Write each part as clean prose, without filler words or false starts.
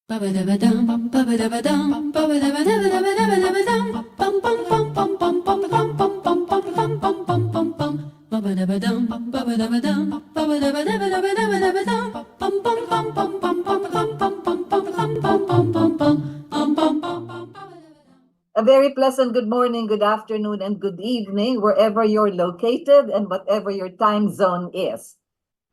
A very pleasant good morning, good afternoon, and good evening, wherever you're located and whatever your time zone is.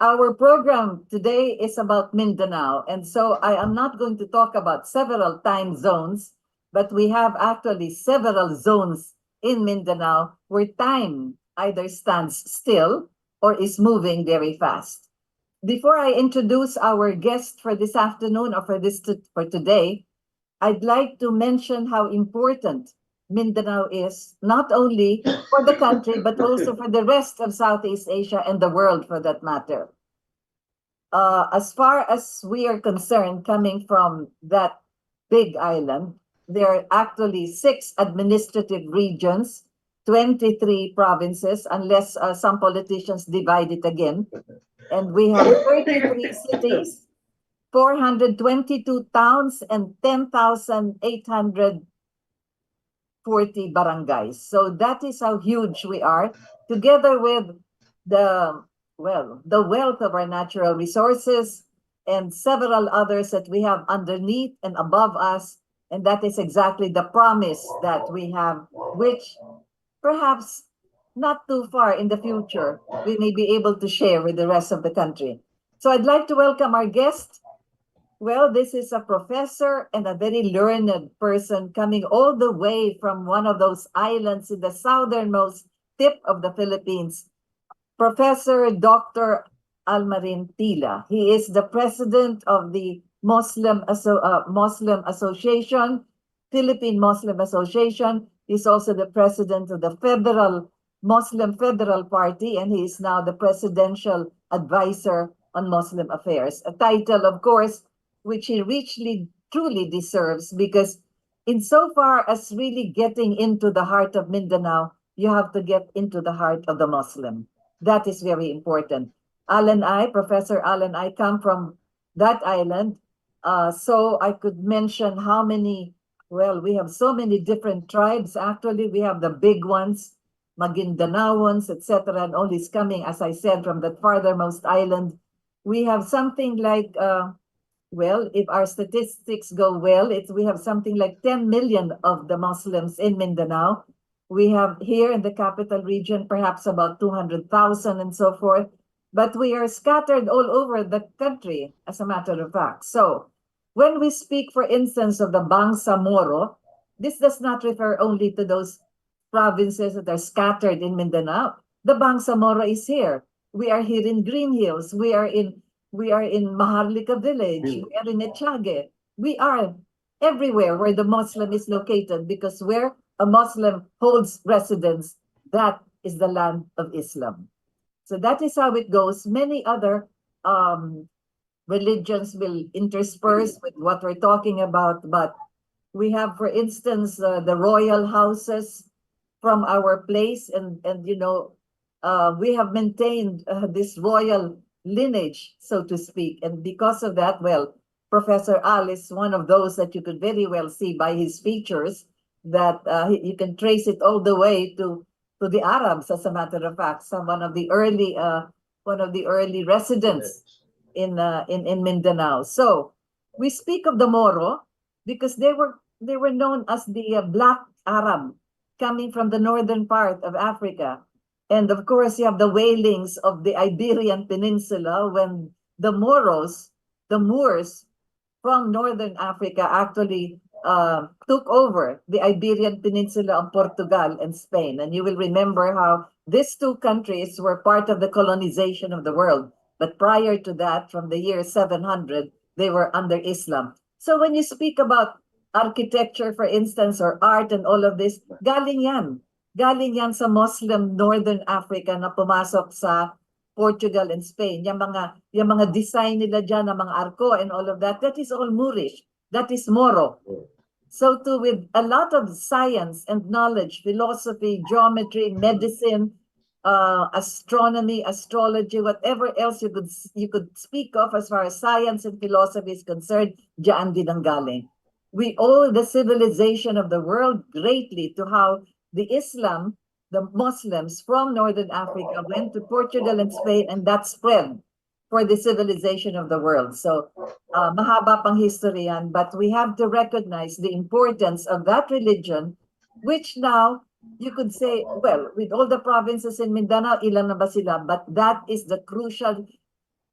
Our program today is about Mindanao, and so I am not going to talk about several time zones, but we have actually several zones in Mindanao where time either stands still or is moving very fast. Before I introduce our guest for this afternoon or for today, I'd like to mention how important Mindanao is, not only for the country, but also for the rest of Southeast Asia and the world for that matter. As far as we are concerned, coming from that big island, there are actually 6 administrative regions, 23 provinces, unless some politicians divide it again. And we have 33 cities, 422 towns, and 10,840 barangays. So that is how huge we are, together with the wealth of our natural resources and several others that we have underneath and above us. And that is exactly the promise that we have, which perhaps not too far in the future, we may be able to share with the rest of the country. So I'd like to welcome our guest. Well, this is a professor and a very learned person coming all the way from one of those islands in the southernmost tip of the Philippines, Professor Dr. ALMARIM TILLAH. He is the president of the Muslim Association, Philippine Muslim Association. He's also the president of the Muslim Federal Party, and he is now the presidential advisor on Muslim affairs. A title, of course, which he richly, truly deserves, because insofar as really getting into the heart of Mindanao, you have to get into the heart of the Muslim. That is very important. Professor Al and I come from that island, so I could mention how many, we have so many different tribes. Actually, we have the big ones, Magindanaoans, etc., and all is coming, as I said, from the farthermost island. We have something like, if our statistics go well, we have something like 10 million of the Muslims in Mindanao. We have here in the capital region perhaps about 200,000 and so forth, but we are scattered all over the country, as a matter of fact. So when we speak, for instance, of the Bangsamoro, this does not refer only to those provinces that are scattered in Mindanao. The Bangsamoro is here. We are here in Green Hills. We are in Maharlika village. We are in Echage. We are everywhere where the Muslim is located, because where a Muslim holds residence, that is the land of Islam. So that is how it goes. Many other religions will intersperse with what we're talking about, but we have, for instance, the royal houses from our place, and we have maintained this royal lineage, so to speak. And because of that, Professor Al is one of those that you could very well see by his features that you can trace it all the way to the Arabs, as a matter of fact. One of the early residents in Mindanao. So we speak of the Moro because they were known as the Black Arab, coming from the northern part of Africa. And of course, you have the wailings of the Iberian Peninsula when the Moors from northern Africa actually took over the Iberian Peninsula of Portugal and Spain. And you will remember how these two countries were part of the colonization of the world. But prior to that, from the year 700, they were under Islam. So when you speak about architecture, for instance, or art and all of this, galing yan. Galing yan sa Muslim Northern Africa na pumasok sa Portugal and Spain. Yung mga design nila dyan, ng mga arko and all of that, that is all Moorish. That is Moro. So too with a lot of science and knowledge, philosophy, geometry, medicine, astronomy, astrology, whatever else you could speak of as far as science and philosophy is concerned, diyan din ang galing. We owe the civilization of the world greatly to how the Muslims from Northern Africa went to Portugal and Spain, and that spread for the civilization of the world. So, mahaba pang history yan, but we have to recognize the importance of that religion, which now you could say, well, with all the provinces in Mindanao, ilan na ba sila? But that is the crucial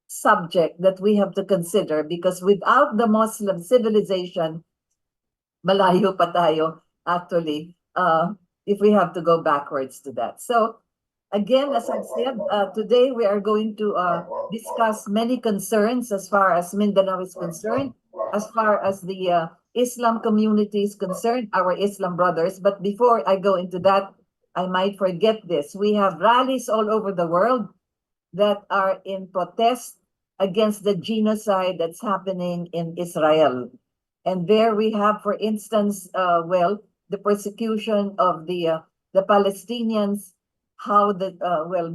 subject that we have to consider, because without the Muslim civilization, malayo pa tayo actually, if we have to go backwards to that. So again, as I said, today we are going to discuss many concerns as far as Mindanao is concerned, as far as the Islam community is concerned, our Islam brothers. But before I go into that, I might forget this. We have rallies all over the world that are in protest against the genocide that's happening in Israel. And there we have, for instance, the persecution of the Palestinians, how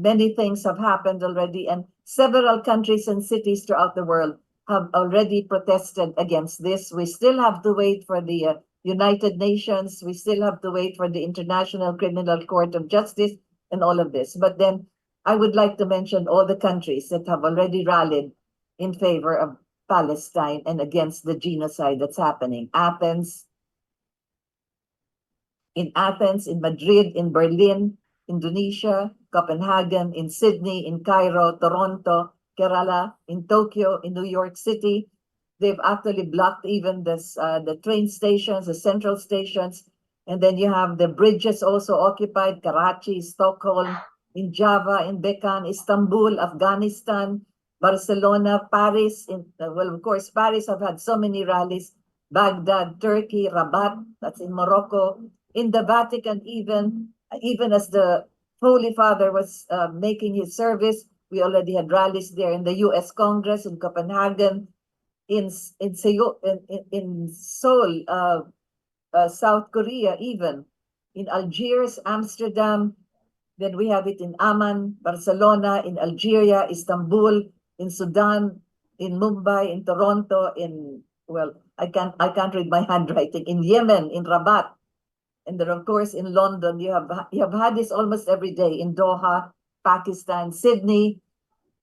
many things have happened already, and several countries and cities throughout the world have already protested against this. We still have to wait for the United Nations. We still have to wait for the International Criminal Court of Justice and all of this. But then I would like to mention all the countries that have already rallied in favor of Palestine and against the genocide that's happening. In Athens, in Madrid, in Berlin, Indonesia, Copenhagen, in Sydney, in Cairo, Toronto, Kerala, in Tokyo, in New York City. They've actually blocked even the train stations, the central stations. And then you have the bridges also occupied, Karachi, Stockholm, in Java, in Bekan, Istanbul, Afghanistan, Barcelona, Paris. Well, of course, Paris have had so many rallies. Baghdad, Turkey, Rabat, that's in Morocco. In the Vatican, even as the Holy Father was making his service, we already had rallies there. In the U.S. Congress, in Copenhagen, in Seoul, in Seoul, South Korea, even in Algiers, Amsterdam. Then we have it in Amman, Barcelona, in Algeria, Istanbul, in Sudan, in Mumbai, in Toronto, I can't read my handwriting, in Yemen, in Rabat. And then, of course, in London, you have had this almost every day, in Doha, Pakistan, Sydney,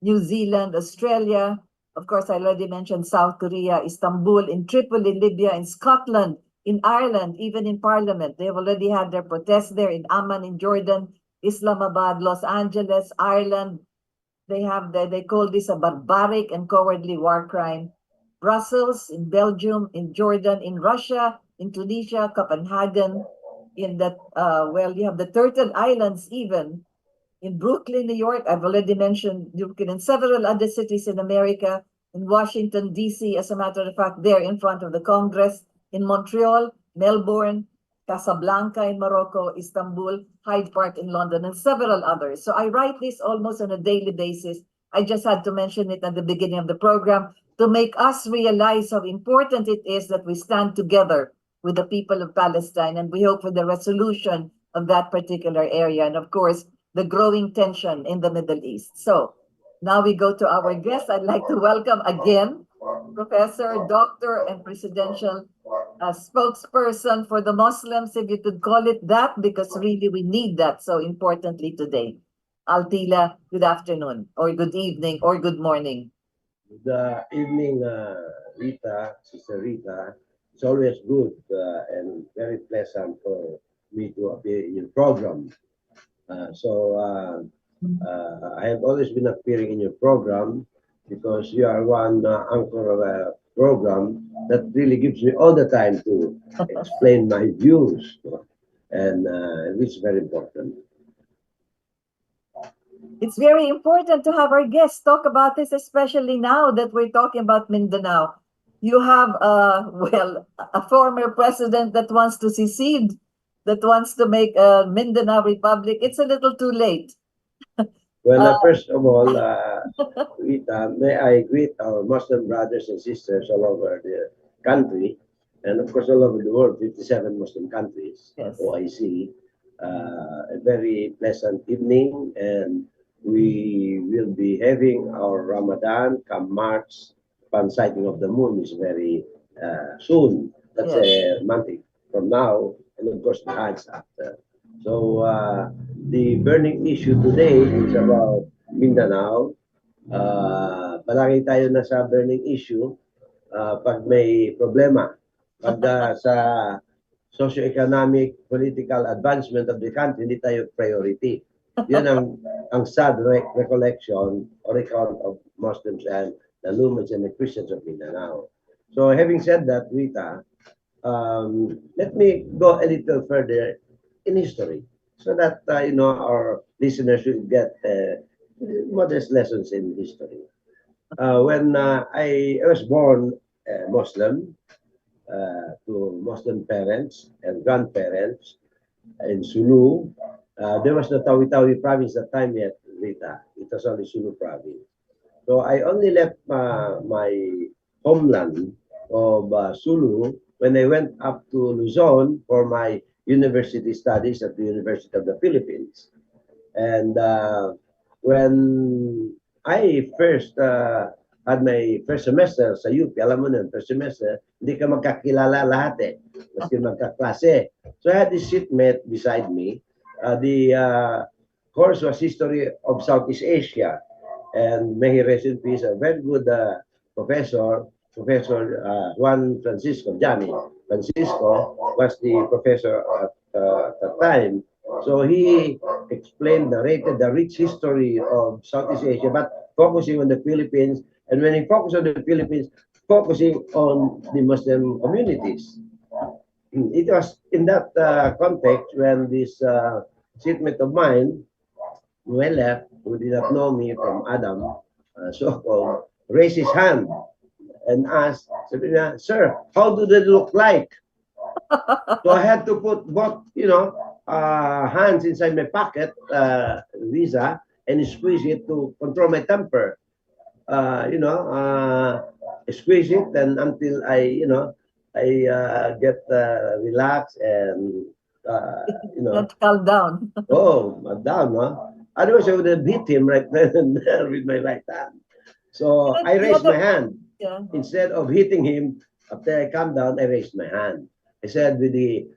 New Zealand, Australia. Of course, I already mentioned South Korea, Istanbul, in Tripoli, Libya, in Scotland, in Ireland, even in Parliament. They've already had their protests there, in Amman, in Jordan, Islamabad, Los Angeles, Ireland. They call this a barbaric and cowardly war crime. Brussels, in Belgium, in Jordan, in Russia, in Tunisia, Copenhagen, you have the Turtle Islands even, in Brooklyn, New York. I've already mentioned Brooklyn, and several other cities in America, in Washington, D.C., as a matter of fact, there in front of the Congress, in Montreal, Melbourne, Casablanca in Morocco, Istanbul, Hyde Park in London, and several others. So I write this almost on a daily basis. I just had to mention it at the beginning of the program to make us realize how important it is that we stand together with the people of Palestine, and we hope for the resolution of that particular area, and of course, the growing tension in the Middle East. So now we go to our guest. I'd like to welcome again Professor, Doctor, and Presidential spokesperson for the Muslims, if you could call it that, because really we need that so importantly today. TILLAH, good afternoon, or good evening, or good morning. Good evening, Sister Rita. It's always good and very pleasant for me to appear in your program. I have always been appearing in your program because you are one anchor of a program that really gives me all the time to explain my views, and it's very important. It's very important to have our guests talk about this, especially now that we're talking about Mindanao. You have, a former president that wants to secede, that wants to make a Mindanao Republic. It's a little too late. Well, first of all, Rita, may I greet our Muslim brothers and sisters all over the country, and of course all over the world, 57 Muslim countries, Yes. OIC. a very pleasant evening, and we will be having our Ramadan come March. Pan sighting of the moon is very soon. That's Yes. a month from now, and of course the Hajj after. So the burning issue today is about Mindanao. Palagi tayo na sa burning issue pag may problema. Pag sa socio-economic, political advancement of the country, hindi tayo priority. Yun ang sad recollection or account of Muslims and the Lumens and the Christians of Mindanao. So having said that, Rita, let me go a little further in history so that our listeners will get modest lessons in history. When I was born Muslim, to Muslim parents and grandparents in Sulu. There was no Tawi-Tawi province at that time yet, Rita. It was only Sulu province. So I only left my homeland of Sulu when I went up to Luzon for my university studies at the University of the Philippines. And when I first had my first semester sa UP, alam mo nun, first semester, hindi ka magkakilala lahat eh, maski magkaklase. So I had this seatmate beside me. The course was History of Southeast Asia. And may he rest in peace, a very good professor, Professor Juan Francisco Jami. Francisco was the professor at the time. So he explained, narrated the rich history of Southeast Asia, but focusing on the Philippines. And when he focused on the Philippines, focusing on the Muslim communities. It was in that context when this seatmate of mine, who I left, who did not know me from Adam, so-called, raised his hand and asked, sabi niya, "Sir, how do they look like?" So I had to put both, hands inside my pocket, visa, and squeeze it to control my temper. Squeeze it and until I get relaxed and Not calm down. down, huh? Otherwise, I would have hit him right then and there with my right hand. So I The raised my other, hand. yeah. Instead of hitting him, after I calmed down, I raised my hand. I said, with the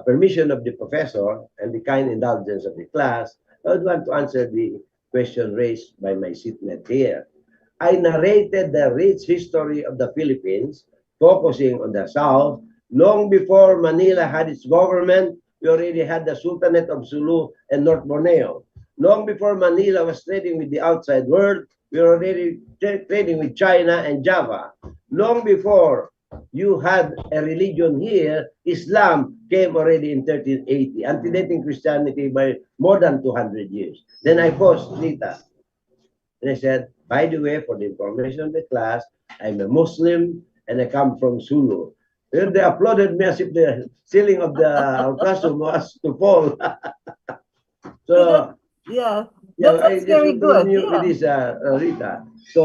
permission of the professor and the kind indulgence of the class, I would want to answer the question raised by my seatmate here. I narrated the rich history of the Philippines, focusing on the South. Long before Manila had its government, we already had the Sultanate of Sulu and North Borneo. Long before Manila was trading with the outside world, we were already trading with China and Java. Long before you had a religion here, Islam came already in 1380, antedating Christianity by more than 200 years. Then I paused, Rita, and I said, by the way, for the information of the class, I'm a Muslim and I come from Sulu. Then they applauded me as if the ceiling of the classroom was to fall. So, Yeah, yeah, I that's just very want to good. continue with Yeah, this, Rita. So,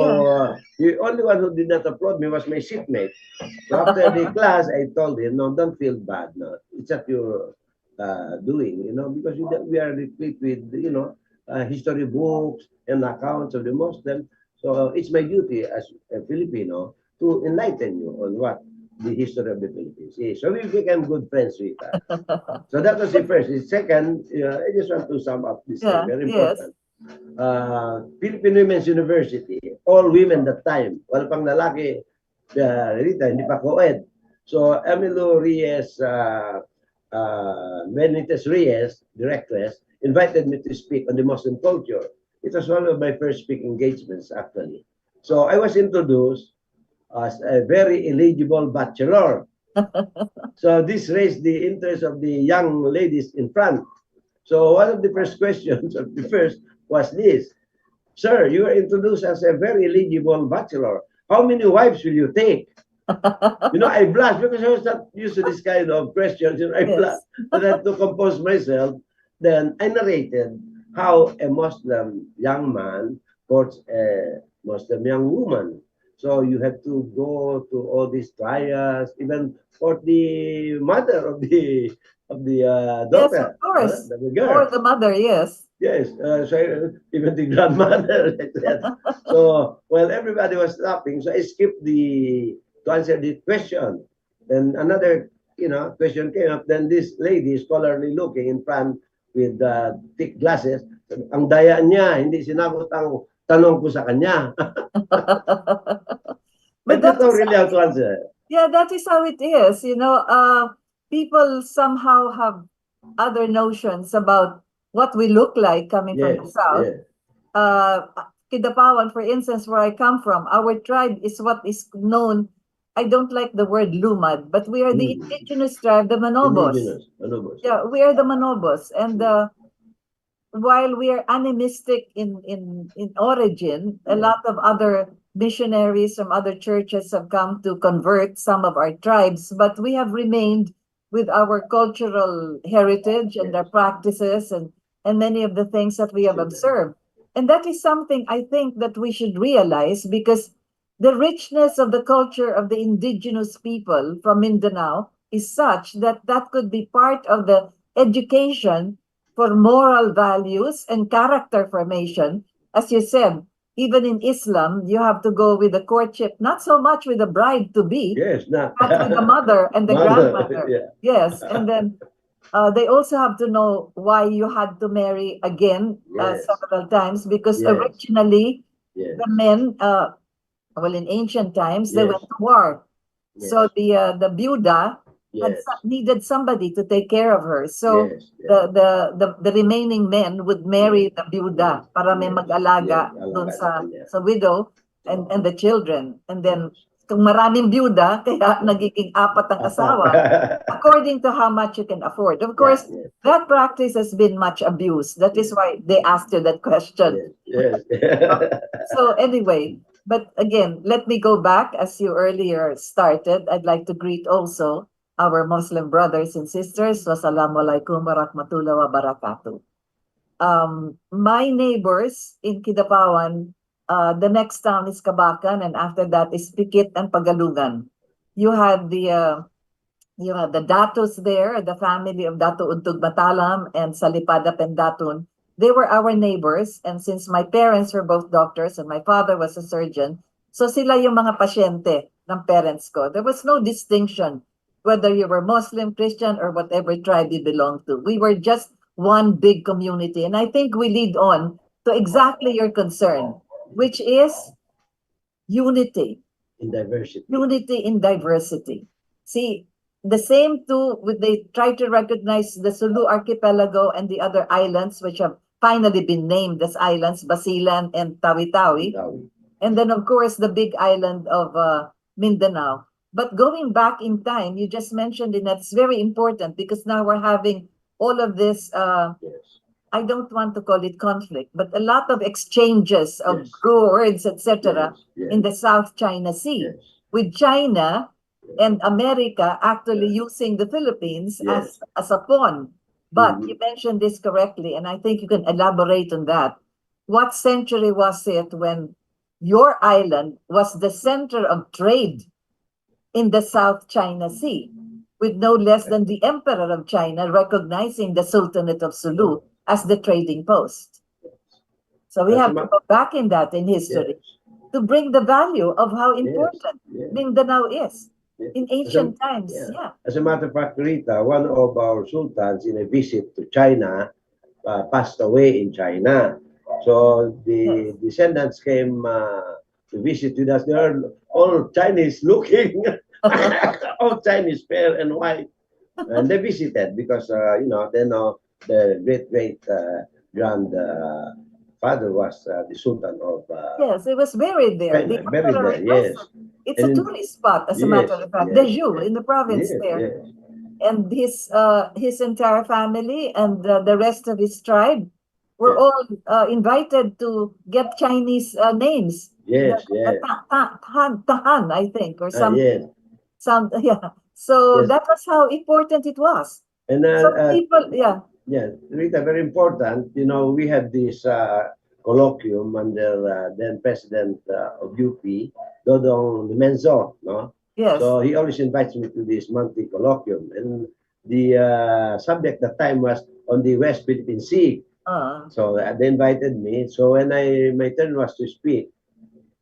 the only one who did not applaud me was my seatmate. So after the class, I told him, no, don't feel bad. No, it's not your doing, because we are replete with, history books and accounts of the Muslim. So it's my duty as a Filipino to enlighten you on what the history of the Philippines is. So we became good friends, Rita. So that was the first. The second, I just want to sum up this thing, yeah, very yes. important. Philippine Women's University, all women that time. Wala pang lalaki, Rita, hindi pa co-ed. So Emilio Reyes, Benitez Reyes, directress, invited me to speak on the Muslim culture. It was one of my first speaking engagements, actually. So I was introduced as a very eligible bachelor. So this raised the interest of the young ladies in front. So one of the first questions of the first was this: "Sir, you are introduced as a very eligible bachelor. How many wives will you take?" I blushed because I was not used to this kind of questions. I blushed. Yes. But I had to compose myself. Then I narrated how a Muslim young man courts a Muslim young woman. So you have to go to all these trials, even for the mother of the Yes, of daughter, course. the Or girl. the mother, yes. Yes, so even the grandmother like that. So while everybody was laughing, so I skipped to answer the question. Then another, question came up. Then this lady, scholarly looking in front with thick glasses, ang daya niya, hindi sinagot ang tanong ko sa kanya. I But didn't that know is really how to answer. Yeah, that is how it is. People somehow have other notions about what we look like coming from the Yes, south. yes, Uh, Kidapawan, for instance, where I come from, our tribe is what is known. I don't like the word lumad, but we are the mm. indigenous tribe, the Manobos. Indigenous, ano ba siya? Yeah, we are the Manobos, and while we are animistic in origin, a Yeah. lot of other missionaries from other churches have come to convert some of our tribes, but we have remained with our cultural heritage and Yes, our practices and many of the things that we have sila. observed. And that is something I think that we should realize, because the richness of the culture of the indigenous people from Mindanao is such that that could be part of the education for moral values and character formation. As you said, even in Islam, you have to go with the courtship, not so much with the bride to be, Yes, not. but with the mother and the Mother, grandmother. yeah. Yes. And then they also have to know why you had to marry again Yes, several times, because yes, originally yes, the men, well, in ancient times, they yes, went to war. So yes, the Buddha yes, needed somebody to take care of her. So yes, yes, the remaining men would yes, marry the yes, Buddha para may yes, yes, mag-alaga doon alaga sa kanya. sa widow and Oo, the children. And then yes. kung maraming byuda, kaya Yeah. nagiging apat ang Apat. asawa, according to how much you can afford. Of Yeah, course, yes, that practice has been much abused. That is yes, why they asked you that question. yes, yes. So anyway, but again, let me go back as you earlier started. I'd like to greet also our Muslim brothers and sisters. Wassalamualaikum warahmatullahi wabarakatuh. My neighbors in Kidapawan, the next town is Kabakan, and after that is Pikit and Pagalugan. You had the Datos there, the family of Dato Untug Matalam and Salipada Pendatun. They were our neighbors, and since my parents were both doctors and my father was a surgeon, so sila yung mga pasyente ng parents ko. There was no distinction whether you were Muslim, Christian, or whatever tribe you belonged to. We were just one big community, and I think we lead on to exactly your concern, which is unity. In diversity. Unity in diversity. See, the same too, they try to recognize the Sulu archipelago and the other islands, which have finally been named as islands, Basilan and Tawi-Tawi. Itaw. And then, of course, the big island of Mindanao. But going back in time, you just mentioned it, that's very important, because now we're having all of this, Yes, I don't want to call it conflict, but a lot of exchanges of yes, words, etc., yes, yes, in the South China Sea, yes, with China yes, and America actually yes, using the Philippines yes. as a pawn. But Mhm. you mentioned this correctly, and I think you can elaborate on that. What century was it when your island was the center of trade in the South China Sea, with no less than the Emperor of China recognizing the Sultanate of Sulu as the trading post? So we As a have to ma- go back in that in yes, history to bring the value of how yes, important yes, Mindanao is yes. in As a, ancient times. yeah. Yeah. As a matter of fact, Rita, one of our sultans in a visit to China passed away in China. So Yes. the descendants came to visit with us. They are all Chinese looking, all Chinese, fair and white. And they visited because, they know the great grand father was the Sultan of Yes, it was buried there. The China, buried Emperor there, yes. requested. It's a And tourist spot, as a yes, matter of fact. yes, Deju yes, in the province yes, there. yes, And his entire family and the rest of his tribe were yes, all invited to get Chinese names. yes, yes, Tahan, I think, or yes, yeah. So yes. that was how important it was. And So people, yeah, yeah, Rita, very important. We had this colloquium under then President of UP, Dodong Limenzo, no? Yes. So he always invites me to this monthly colloquium, and the subject that time was on the West Philippine Sea. So they invited me. So when my turn was to speak,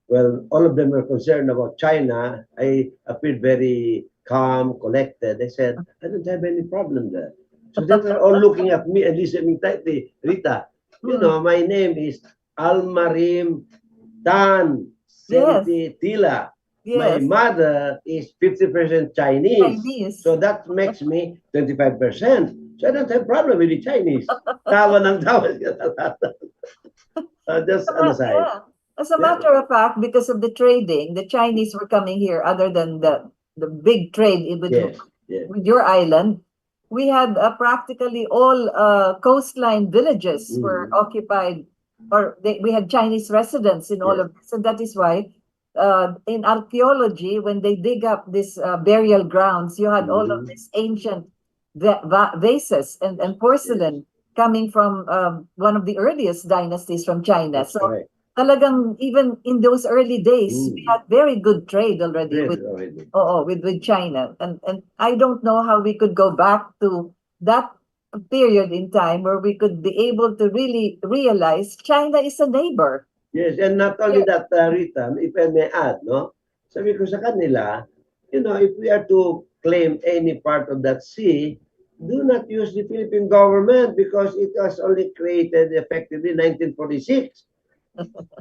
well, all of them were concerned about China. I appeared very calm, collected. They said, I don't have any problem there. So they were all looking at me and listening tightly. Rita, you know, my name is ALMARIM Tan Yes. Senti TILLAH. My Yes. mother is 50% Chinese. Chinese. So that makes me 25%. So I don't have problem with the Chinese. Tawa ng tawa sila lahat. Just an aside. Yeah. As a matter of fact, because of the trading, the Chinese were coming here. Other than the big trade with Yes, yes. with your island, we had practically all coastline villages were occupied, or we had Chinese residents in all Yes. of this, and that is why in archaeology, when they dig up this burial grounds, you had all of these ancient vases and porcelain coming from one of the earliest dynasties from China. That's So correct. talagang even in those early days, we had very good trade already Yes, with already. with China. And I don't know how we could go back to that period in time where we could be able to really realize China is a neighbor. Yes, and not only that, Rita, if I may add, no? Sabi ko sa kanila, you know, if we are to claim any part of that sea, do not use the Philippine government because it was only created effectively in 1946.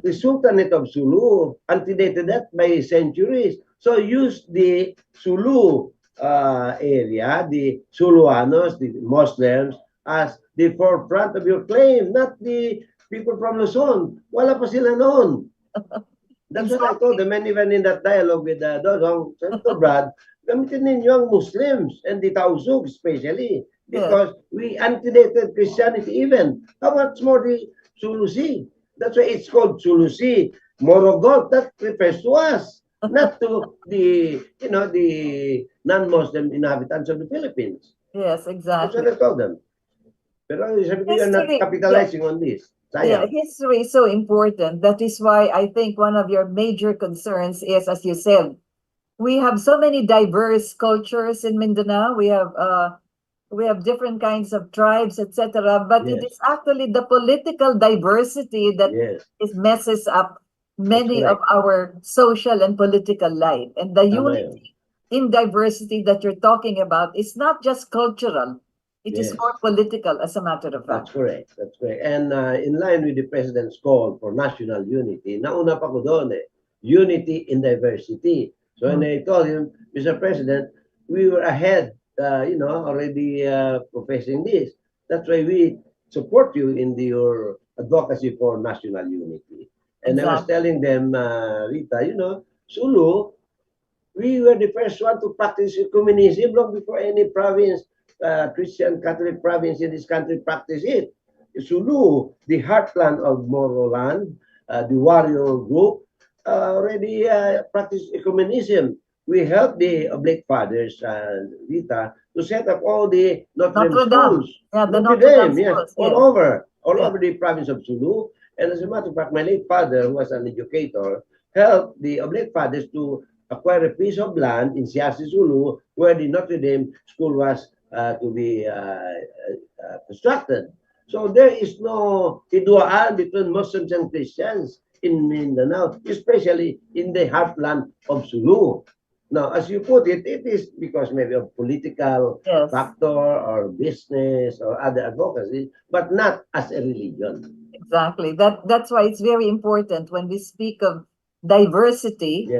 The Sultanate of Sulu antedated that by centuries. So use the Sulu area, the Suluanos, the Muslims, as the forefront of your claim, not the people from Luzon. Wala pa sila noon. That's what I told them, and even in that dialogue with Dodong, sabi ko, Brad, gamitin ninyo ang Muslims and the Tausug especially, because we antedated Christianity even. How much more the Sulusi? That's why it's called Sulusi. Morogot, that refers to us, not to the, you know, the non-Muslim inhabitants of the Philippines. Yes, That's exactly. what I told them. Pero sabi ko, you're not capitalizing on this. Yeah, history is so important. That is why I think one of your major concerns is, as you said, we have so many diverse cultures in Mindanao. We have different kinds of tribes, etc. But it is actually the political diversity that messes up many of our social and political life. And the unity in diversity that you're talking about is not just cultural. It is more political, as a matter of fact. That's correct. That's correct. And in line with the President's call for national unity, nauna pa ko doon unity in diversity. So when I told him, Mr. President, we were ahead, you know, already professing this. That's why we support you in your advocacy for national unity. And I was telling them, Rita, you know, Sulu, we were the first one to practice communism long before any province, Christian Catholic province in this country practice it. Sulu, the heartland of Moroland, the warrior group, already practice communism. We helped the Oblate Fathers, Rita, to set up all the Notre Dame schools. Yeah, the Notre Dame, yes, all over the province of Sulu. And as a matter of fact, my late father, who was an educator, helped the Oblate Fathers to acquire a piece of land in Siasi, Sulu, where the Notre Dame school was to be constructed. So there is no hiduaan between Muslims and Christians in Mindanao, especially in the heartland of Sulu. Now, as you put it, it is because maybe of political factor or business or other advocacy, but not as a religion. Exactly. That's why it's very important when we speak of diversity.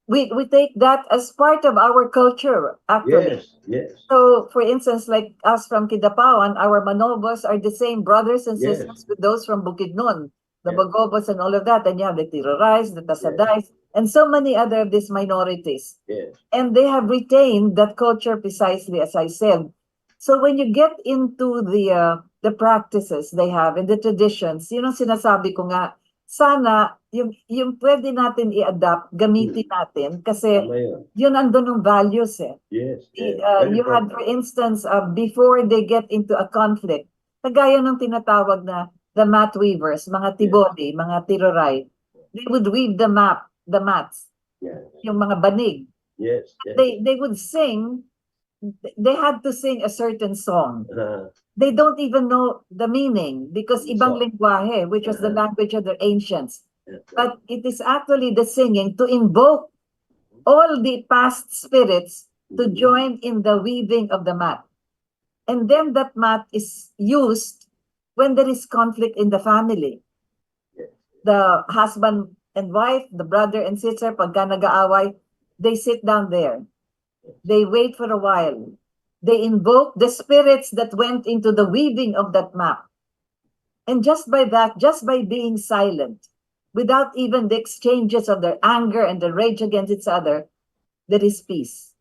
We take that as part of our culture, actually. So, for instance, like us from Kidapawan, our Manobos are the same brothers and sisters with those from Bukidnon, the Bagobos and all of that. And you have the Tirorais, the Tasadays, and so many other of these minorities. And they have retained that culture precisely as I said. So when you get into the practices they have and the traditions, you know, sinasabi ko nga, sana yung pwede natin i-adapt, gamitin natin kasi yun andun yung values you had, for instance, before they get into a conflict, kagaya ng tinatawag na the mat weavers, mga tiboli, mga tiroray, they would weave the mats, Yes. yung mga banig. Yes. Yes. They would sing, they had to sing a certain song. Uh, They don't even know the meaning because ibang So, lengguahe, which was the language of the ancients. yes, But it is actually the singing to invoke all the past spirits to join in the weaving of the mat. And then that mat is used when there is conflict in the family. yes. The husband and wife, the brother and sister, pagka nag-aaway, they sit down there. They wait for a while. They invoke the spirits that went into the weaving of that mat. And just by that, just by being silent, without even the exchanges of their anger and the rage against each other, there is peace.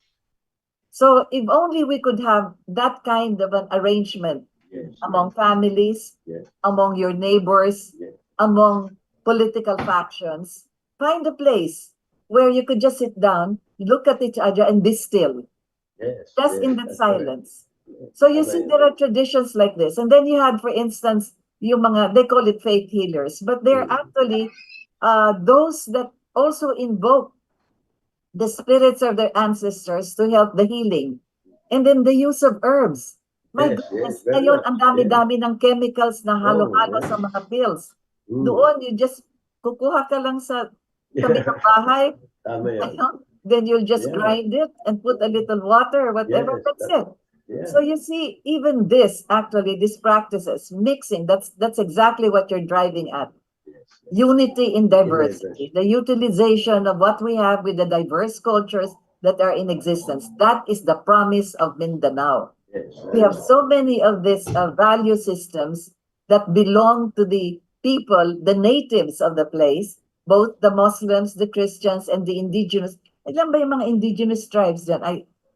So if only we could have that kind of an arrangement Yes. among families, Yes. among your neighbors, Yes. among political factions, find a place where you could just sit down, look at each other and be still, Yes. just Yes, in that that's correct. silence. So you see, there are traditions like this. And then you had, for instance, yung mga, they call it faith healers, but they're actually those that also invoke the spirits of their ancestors to help the healing. And then the use of herbs. My Yes, goodness, yes, very ngayon much. ang dami-dami ng chemicals na halo-halo yes. sa mga pills. Mm. Doon, you just kukuha ka lang sa tabi ng bahay, Tama yan. then you'll just Yeah. grind it and put a little water or whatever, Yes, that's it. Yeah. So you see, even this, actually, these practices, mixing, that's exactly what you're driving at. Yes. Unity in diversity. diversity, the utilization of what we have with the diverse cultures that are in existence. That is the promise of Mindanao. Yes. We have so many of these value systems that belong to the people, the natives of the place, both the Muslims, the Christians, and the indigenous. Ilan ba yung mga indigenous tribes dyan?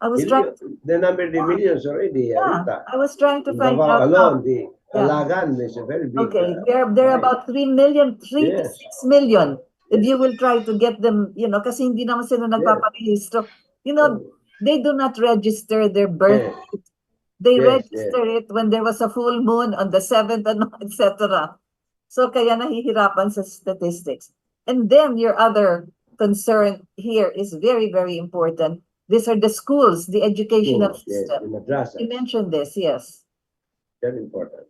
I was trying to, The number of the millions already, Rita. I was trying to In find Davao out. alone, the Yeah. Alagan is a very big. Okay, they're about 3 million, 3 to Yes. 6 million. If you will try to get them, kasi hindi naman sila nagpaparehistro. They do not register their birth. Yes. They Yes, register it when there was a full moon on the 7th, and etc. So kaya nahihirapan sa statistics. And then your other concern here is very, very important. These are the schools, the educational Schools, yes, system. the madrasas. You mentioned this, yes. Very important.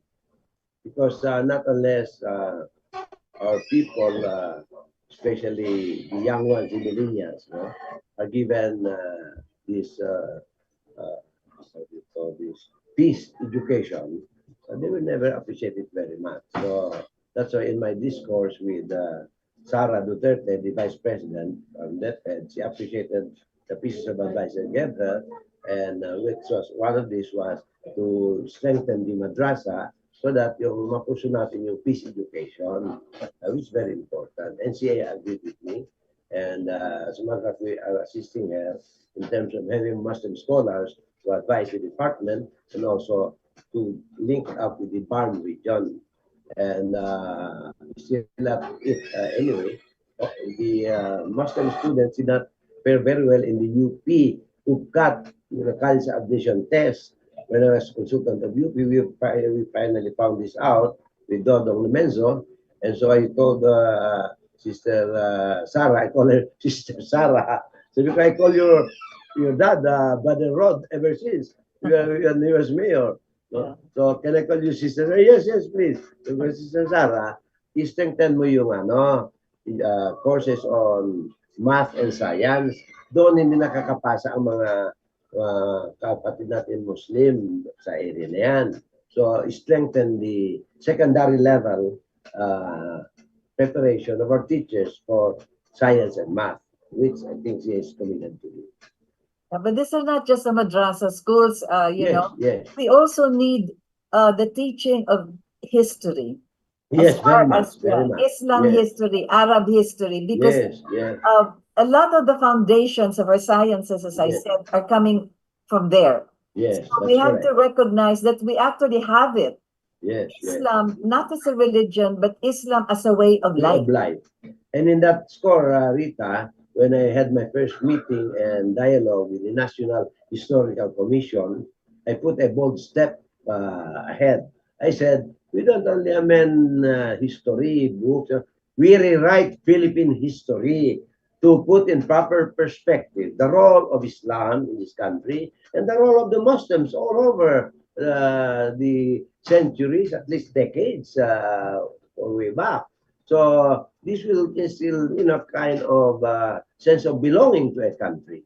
Because not unless our people, especially the young ones in the lineage, are given this what do you call this peace education, they will never appreciate it very much. So that's why in my discourse with Sara Duterte, the Vice President on that head, she appreciated the pieces of advice I gave her, and which was one of these was to strengthen the madrasa so that yung mapuso natin yung peace education, which is very important. NCA agreed with me, and as a matter of fact, we are assisting her in terms of having Muslim scholars to advise the department and also to link up with the Barm region. And still at it anyway, the Muslim students did not fare very well in the UP who got the college admission test. When I was consultant of UP, we finally found this out with Dodong Menzo. And so I told Sister Sarah, I call her Sister Sarah. So because I call your dad, Brother Rod, ever since when he was mayor. No? So can I call you Sister? Yes, yes, please. Because Sister Sarah, i-strengthen mo yung courses on math and science. Doon hindi nakakapasa ang mga kapatid natin Muslim sa area na yan. So strengthen the secondary level preparation of our teachers for science and math, which I think she is committed to do. But these are not just the madrasa schools, Yes. We also need the teaching of history. Yes, very much. Islam Yes. history, Arab history, because Yes. a lot of the foundations of our sciences, as I said, are coming from there. Yes, So we have to recognize that we actually have it. Yes. Islam, not as a religion, but Islam as a way of life. And in that score, Rita, when I had my first meeting and dialogue with the National Historical Commission, I put a bold step ahead. I said, We don't only amend history books. We rewrite Philippine history to put in proper perspective the role of Islam in this country and the role of the Muslims all over the centuries, at least decades, way back. So this will instill, kind of sense of belonging to a country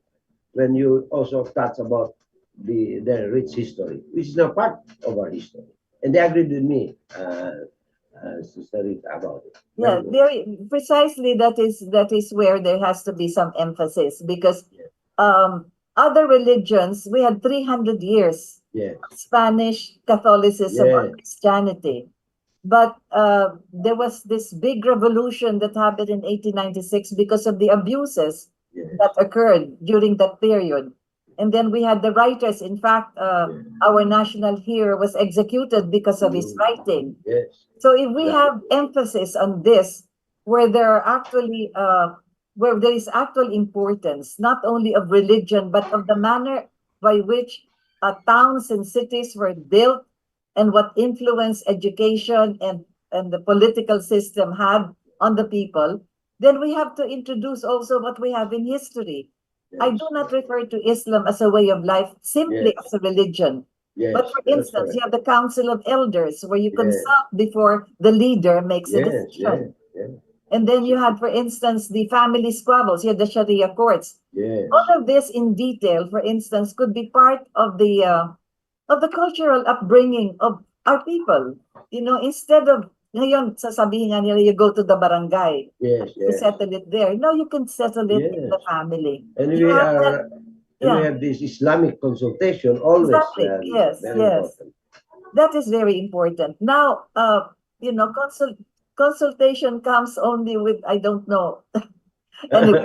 when you also touch about their rich history, which is now part of our history. And they agreed with me, Sister Rita, about it. Yeah, very precisely. That is where there has to be some emphasis because other religions we had 300 years Yes, Spanish Catholicism or yes, Christianity. But there was this big revolution that happened in 1896 because of the abuses yes, that occurred during that period. And then we had the writers. In fact, yes. our national hero was executed because of his Mm, writing. yes, So if we exactly. have emphasis on this, where there are actually where there is actual importance, not only of religion, but of the manner by which towns and cities were built and what influence education and the political system had on the people, then we have to introduce also what we have in history. I Yes, do not refer to Islam as a way of life, simply yes, as a religion. But yes, for that's instance, you correct. have the Council of Elders where you Yes, consult before the leader makes a yes, yes, decision. yes, And then you had, for instance, the family squabbles. You had the Sharia courts. yes, All of this in detail, for instance, could be part of the cultural upbringing of our people. You know, instead of ngayon, sasabihin nga nila, you go to the barangay, yes, you yes, settle it there. No, you can settle it in yes. the family. And You we have that, are, and we yeah, have this Islamic consultation always, exactly. Rita, Yes, very yes. important. That is very important. Now, consultation comes only with, I don't know. Anyway,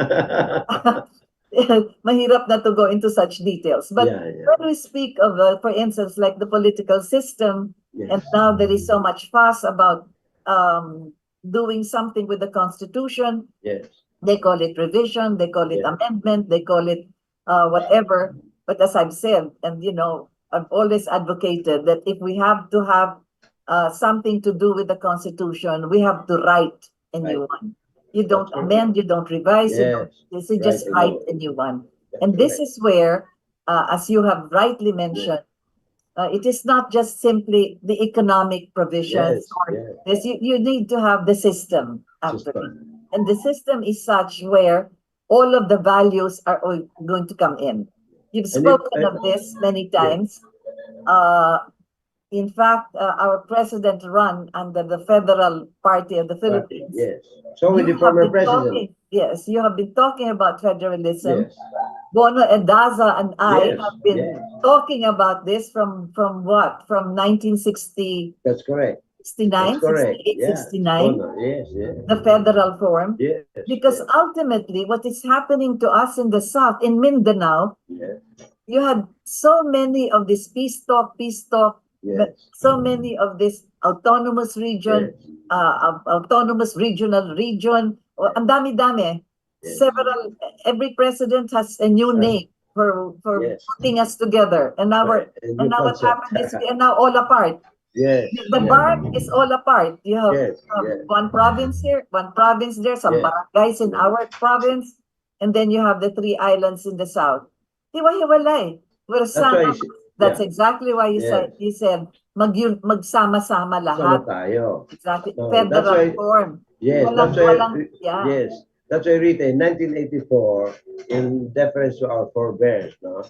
mahirap na to go into such details. But Yeah, yeah, when we speak of, for instance, like the political system, and yes, now there is so much fuss about doing something with the Constitution, yes, they call it revision, they call it yes, amendment, they call it whatever. But as I've said, and I've always advocated that if we have to have something to do with the Constitution, we have to write a right, new one. You that's don't correct. amend, you don't revise, you don't, Yes, you right, just and write you, a new one. that's And this correct. is where, as you have rightly Yes, mentioned, it is not just simply the economic provisions yes, or yes, this. You need to have the system actually. system, And the system is such where all of the values are all going to come in. You've and if, spoken of this many yes, times. Uh, in fact, our president run under the Federal Party of the party, Philippines. yes. So with You the have former been president, talking, yes, you have been talking about federalism. yes, Bono Edaza and I yes, have been yes, talking about this from what? From 1960, that's correct. That's 69, correct. 68, Yeah, 69, Bono, yes, yes, the federal form. yes, Because yes, ultimately, what is happening to us in the South, in Mindanao, yes, you had so many of this peace talk, yes, so many of this autonomous region, yes, autonomous regional region. Ang dami-dami. yes. Several, every president has a new That's, name for yes, putting us together. And right. A and new now what concept. happened is we are now all apart. Yes, The yes, bark is all apart. You have yes, yes, one province here, one province there, some yes, barangays in yes. our province, and then you have the three islands in the south. Hiwa-hiwalay. We're That's why, sama. That's yeah, exactly why yes. you said magsama-sama Sama lahat. tayo. Exactly. So that's Federal why, form. yes, that's why, Walang, yeah. yes, that's why Rita, in 1984, in deference to our forebears, no?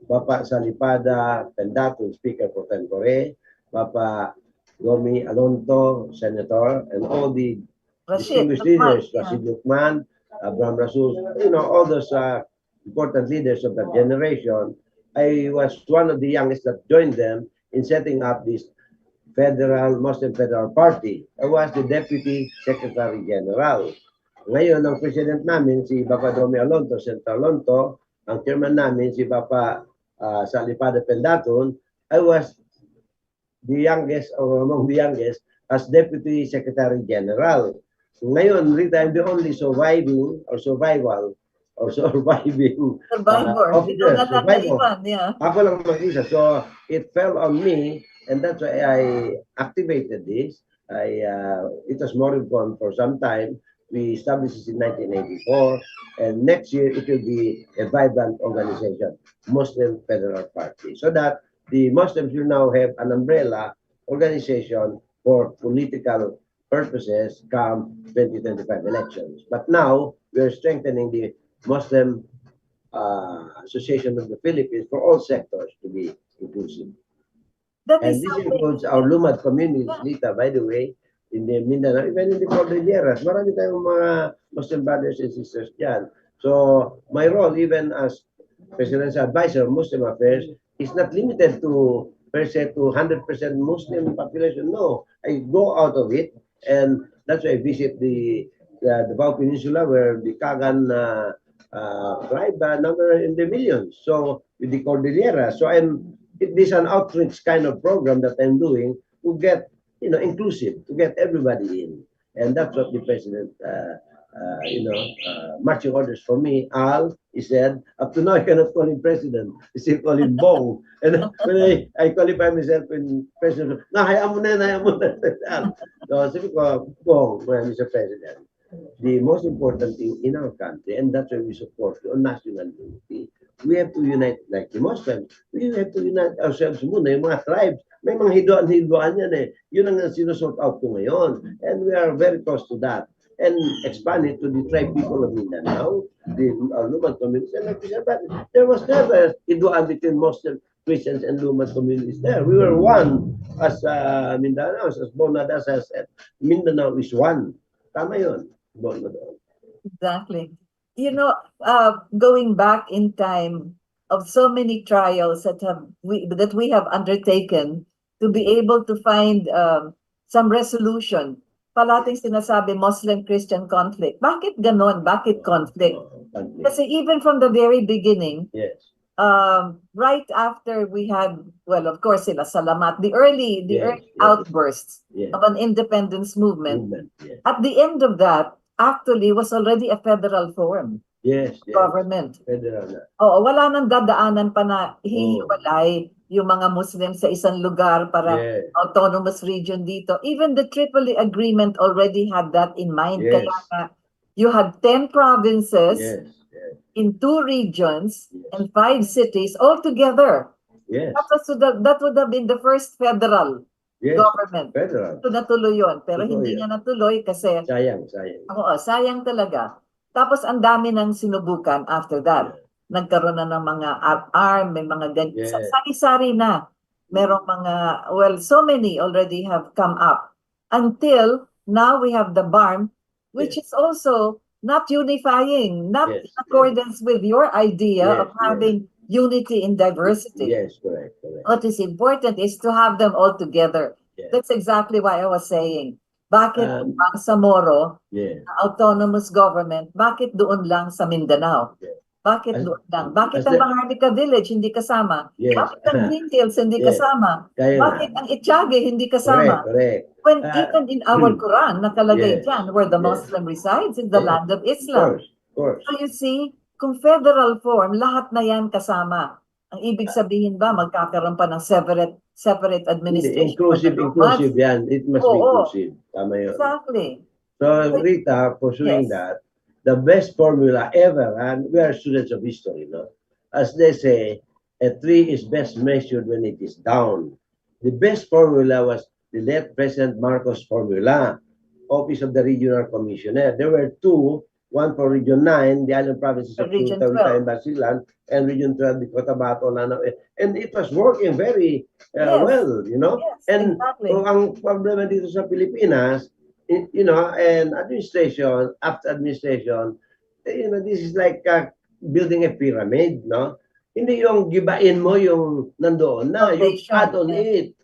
Papa Salipada Pendato, Speaker pro tempore, Papa Gomi Alonto, Senator, and all the Rashid, distinguished Lukman, leaders, yeah. Rashid Lukman, Abraham Rasul, all those important leaders of that generation. I was one of the youngest that joined them in setting up this Muslim Federal Party. I was the Deputy Secretary General. Ngayon, ang president namin, si Papa Domi Alonto, Senator Alonto, ang chairman namin, si Papa Salipado Pendaton. I was the youngest, or among the youngest, as Deputy Secretary General. So ngayon, Rita, I'm the only surviving or survival or surviving Survivor. Ikaw officer, na lang survivor. naiwan, yeah. Ako lang mag-isa. So, it fell on me, and that's why I activated this. It was moribund for some time. We established this in 1984, and next year it will be a vibrant organization, Muslim Federal Party, so that the Muslims will now have an umbrella organization for political purposes come 2025 elections. But now we are strengthening the Muslim Association of the Philippines for all sectors to be inclusive. That And is this something. includes our Lumad communities, Yeah. Lita, by the way, in the Mindanao, even in the Cordilleras. Marami tayong mga Muslim brothers and sisters dyan. So, my role, even as Presidential Advisor of Muslim Affairs, is not limited to, per se, to 100% Muslim population. No, I go out of it, and that's why I visit the Davao Peninsula, where the Kagan tribe number in the millions. So, with the Cordillera. So, it is an outreach kind of program that I'm doing to get, inclusive, to get everybody in. And that's what the president, marching orders for me. Al, he said, up to now, I cannot call him president. I still call him Bong. And when I qualify myself in president, hayaan mo na, hayaan mo na. So, sabi ko, Bong, Mr. President, the most important thing in our country, and that's why we support on national unity, we have to unite like the Muslims. We have to unite ourselves muna, yung mga tribes. May mga hidoan yan eh. Yun ang sinusort out ko ngayon. And we are very close to that. And expand it to the tribe people of Mindanao, the Lumad communities. And like we said, but there was never hidoan between Muslim, Christians, and Lumad communities there. We were one as Mindanao, as Bonadas has said. Mindanao is one. Tama yun. Bonado. Exactly. Going back in time of so many trials that we have undertaken to be able to find some resolution. Palating sinasabi Muslim-Christian conflict. Bakit ganon? Bakit conflict? Kasi even from the very beginning, yes. Right after we had, well, of course, sila Salamat, the early outbursts of an independence movement. Yes. At the end of that, actually, was already a federal form. Yes. Government. Federal na. Oo, wala nang dadaanan pa na hihiwalay yung mga Muslim sa isang lugar para autonomous region dito. Even the Tripoli Agreement already had that in mind. Yes. Kaya nga, you had 10 provinces in 2 regions and 5 cities all together. Yes. That would have been the first federal government. Federal. So natuloy yun. Pero Totoo hindi yan. niya natuloy kasi Sayang. oo, sayang talaga. Tapos ang dami nang sinubukan after that. Nagkaroon na ng mga arm, may mga ganyan. Sari-sari na. Merong mga, well, so many already have come up. Until now we have the BARM, which is also not unifying, not in accordance with your idea of having unity in diversity. Yes, correct. What is important is to have them all together. That's exactly what I was saying. Bakit ang Samoro, autonomous government, bakit doon lang sa Mindanao? Bakit doon lang? Bakit ang Maharlika Village hindi kasama? Bakit ang Green Hills hindi kasama? Bakit ang Itiage hindi kasama? Correct. When even in our Quran, nakalagay dyan, where the Muslim resides in the land of Islam. Of course. So you see, kung federal form, lahat na yan kasama. Ang ibig sabihin ba, magkakaroon pa ng separate administration? Inclusive yan. It must be inclusive. Tama yun. Exactly. So, Rita, pursuing that, the best formula ever, and we are students of history, no? As they say, a tree is best measured when it is down. The best formula was the late President Marcos formula, Office of the Regional Commissioner. There were 2, one for Region 9, the island provinces of Region Tawita and Basilan, and Region 12, the Cotabato, Lanao. And it was working very well, Yes, and exactly. ang problema dito sa Pilipinas, and administration, after administration, this is like building a pyramid, no? Hindi yung gibain mo yung nandoon na, you add on it.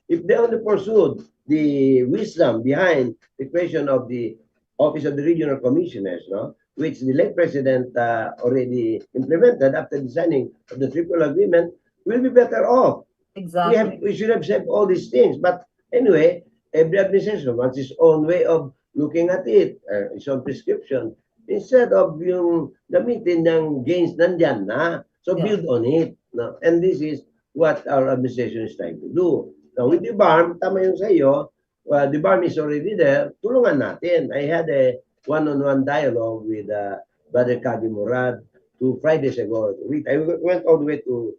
If they only pursued the wisdom behind the creation of the Office of the Regional Commissioners, no, which the late president already implemented after the signing of the Triple Agreement, we'll be better off. Exactly. We should have said all these things. But anyway, every administration wants its own way of looking at it, its own prescription. Instead of yung gamitin ng gains nandyan na. So Yeah. build on it. No? And this is what our administration is trying to do. Now with the BARM, tama yung sa iyo, the BARM is already there, tulungan natin. I had a one-on-one dialogue with Brother Kadi Murad 2 Fridays ago. I went all the way to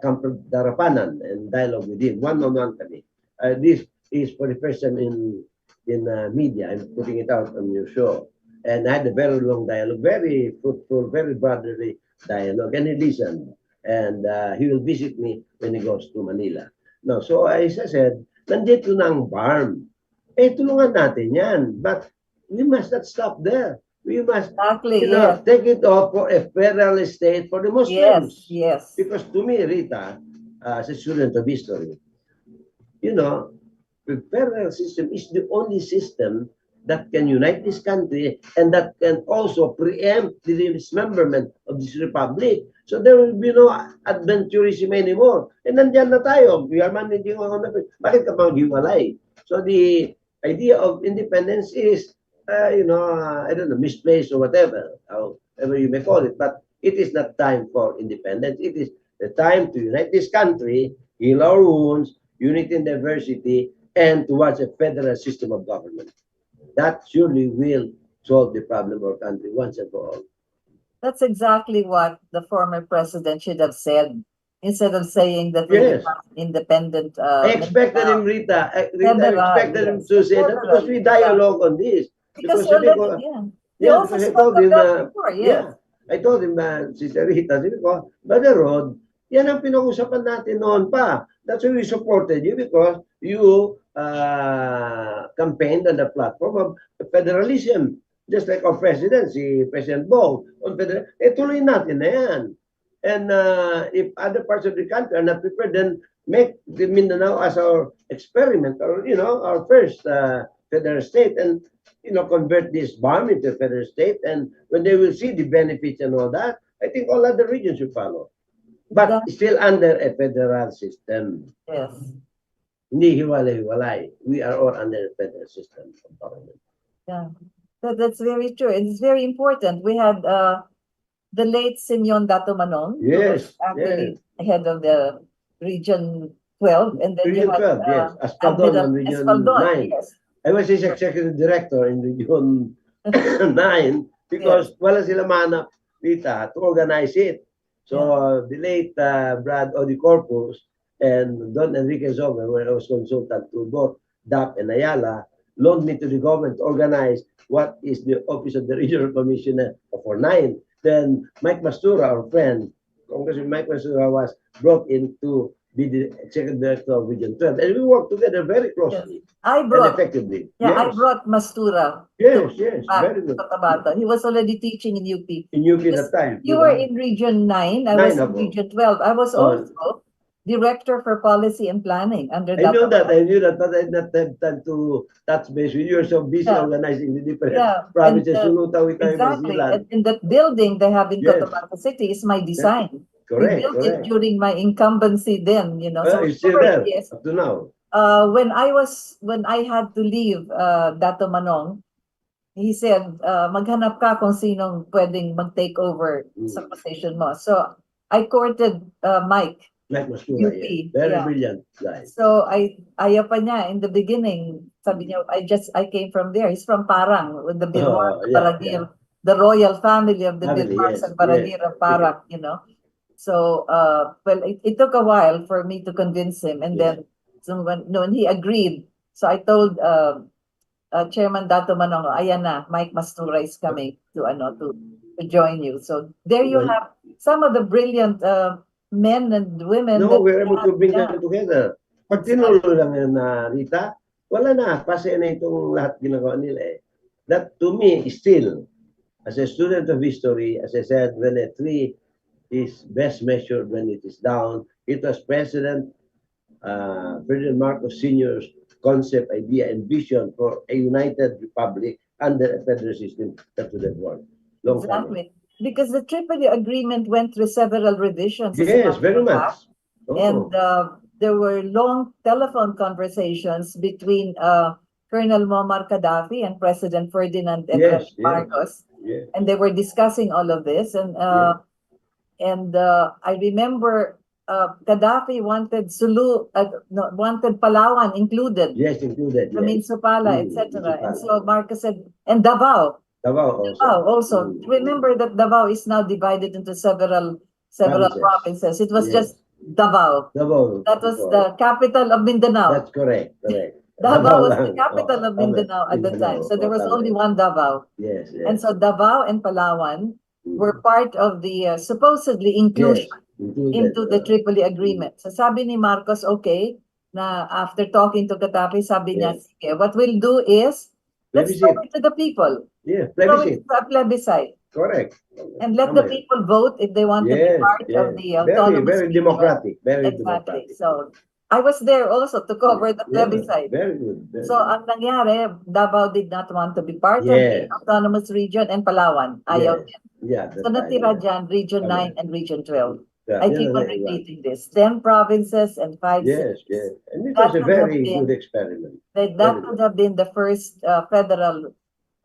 Camp Darapanan and dialogue with him. One-on-one kami. This is for the first time in media. I'm putting it out on your show. And I had a very long dialogue, very fruitful, very brotherly dialogue. And he listened. And he will visit me when he goes to Manila. No, so as I said, nandito na ang BARM. Eh, tulungan natin yan. But we must not stop there. We must, Exactly, you know, yes. take it off for a federal state for the Muslims. Yes, yes. Because to me, Rita, as a student of history, you know, the federal system is the only system that can unite this country and that can also preempt the dismemberment of this republic. So there will be no adventurism anymore. And nandiyan na tayo. We are managing our own. Bakit ka maghiwalay? So the idea of independence is, I don't know, misplaced or whatever, however you may call it. But it is not time for independence. It is the time to unite this country, heal our wounds, unity and diversity, and towards a federal system of government. That surely will solve the problem of our country once and for all. That's exactly what the former president should have said instead of saying that we Yes. become independent. I expected him, Rita. Rita, I Federal, expected him yes. to say that because we dialogue on this. Because he sabi already, ko, yeah. He yeah, also because I spoke told of him, that before, yes. yeah, I told him, Sister Rita, sabi ko, Brother Rod, yan ang pinag-usapan natin noon pa. That's why we supported you because you campaigned on the platform of federalism. Just like our president, si President Bong, on federal, tuloy natin na yan. And if other parts of the country are not prepared, then make the Mindanao as our experiment or, our first federal state and, convert this BARM into a federal state. And when they will see the benefits and all that, I think all other regions will follow. But still under a federal system. Yes. Hindi hiwalay-hiwalay. We are all under a federal system of government. Yeah. That's very true. It's very important. We had the late Simeon Dato Manong, who was Yes, actually head of the Region 12, and then Region you had 12, yes. Aspaldon Admiral on Region Espaldon, 9. yes. I was his executive director in Region 9 because wala sila manap, Rita, to organize it. So the late Brad Odicorpus and Don Enrique Zomer, where I was consultant to both DAP and Ayala, loaned me to the government to organize what is the Office of the Regional Commissioner for 9. Then Mike Mastura, our friend, Congressman Mike Mastura, was brought in to be the executive director of Region 12. And we worked together very closely and effectively. I brought Mastura. Yes, back very good. to Cotabato. He was already teaching in UP. In UP that time. You were in Region 9. I was in Region 12. I was also Director for Policy and Planning under I knew Dato that, but I did not have time to touch base with you. You're so busy organizing the different provinces. Exactly. And that building they have in Cotabato City is my design. Correct. We built it during my incumbency then, So it's still there yes. up to now. When I had to leave Dato Manong, he said, maghanap ka kung sinong pwedeng mag-take over sa position mo. So I courted Mike. Mike Mastura, very brilliant guy. So ayaw pa niya in the beginning. Sabi niya, I came from there. He's from Parang with the Bilwar, Barangir, the royal family of the Bilwars and Barangir of Parang, So it took a while for me to convince him, and then so when he agreed, so I told Chairman Dato Manong, ayan na, Mike Mastura is coming to join you. So there you have some of the brilliant men and women. No, we're able to bring them together. Pag tinulo lang yun na Rita, wala na, kasi na itong lahat ginagawa nila eh. That to me is still, as a student of history, as I said, when a tree is best measured when it is down, it was President Ferdinand Marcos Sr.'s concept, idea, and vision for a united republic under a federal system that would have worked. Exactly. Because the Tripoli Agreement went through several revisions. Yes, very much. And there were long telephone conversations between Colonel Muammar Gaddafi and President Ferdinand Marcos. yeah, and they were discussing all of this. yeah. And I remember Gaddafi wanted no, wanted Palawan included. Yes, included, I mean, yes. Sopala, etc. And so Marcos said, and Davao. Davao also. Davao also. Remember that Davao is now divided into several Provinces. provinces. It was Yes. just Davao. Davao That was before. the capital of Mindanao. That's correct, correct. Davao Davao was the lang. capital of Tama. Mindanao at the time. Mindanao. So there was Tama only yun. one Davao. Yes, And yes. so Davao and Palawan were Mm. part of the supposedly inclusion Yes, included. into the Tripoli Agreement. So sabi ni Marcos, okay, na after talking to Gaddafi, sabi niya, Yes. sige, what we'll do is, let's throw Plebiscite. it to the people. Yeah, Throw it plebiscite. to a plebiscite. Correct. And let Tama the yun. people vote if they want to be Yes, part yes. of the Very, autonomous very region. democratic. Very Exactly. democratic. So I was there also to cover the Yeah, plebiscite. very good. Very So good. ang nangyari, Davao did not want to be part of the Yes. autonomous region, and Palawan, ayaw Yes. din. Yeah, So that time. natira Yeah. dyan, Region Tama. 9 and Region 12. Yeah, I yun keep ang on naiwan. repeating this. 10 provinces and 5 Yes, cities. yes. And it That was a could have very good been experiment. that Very could good. have been the first federal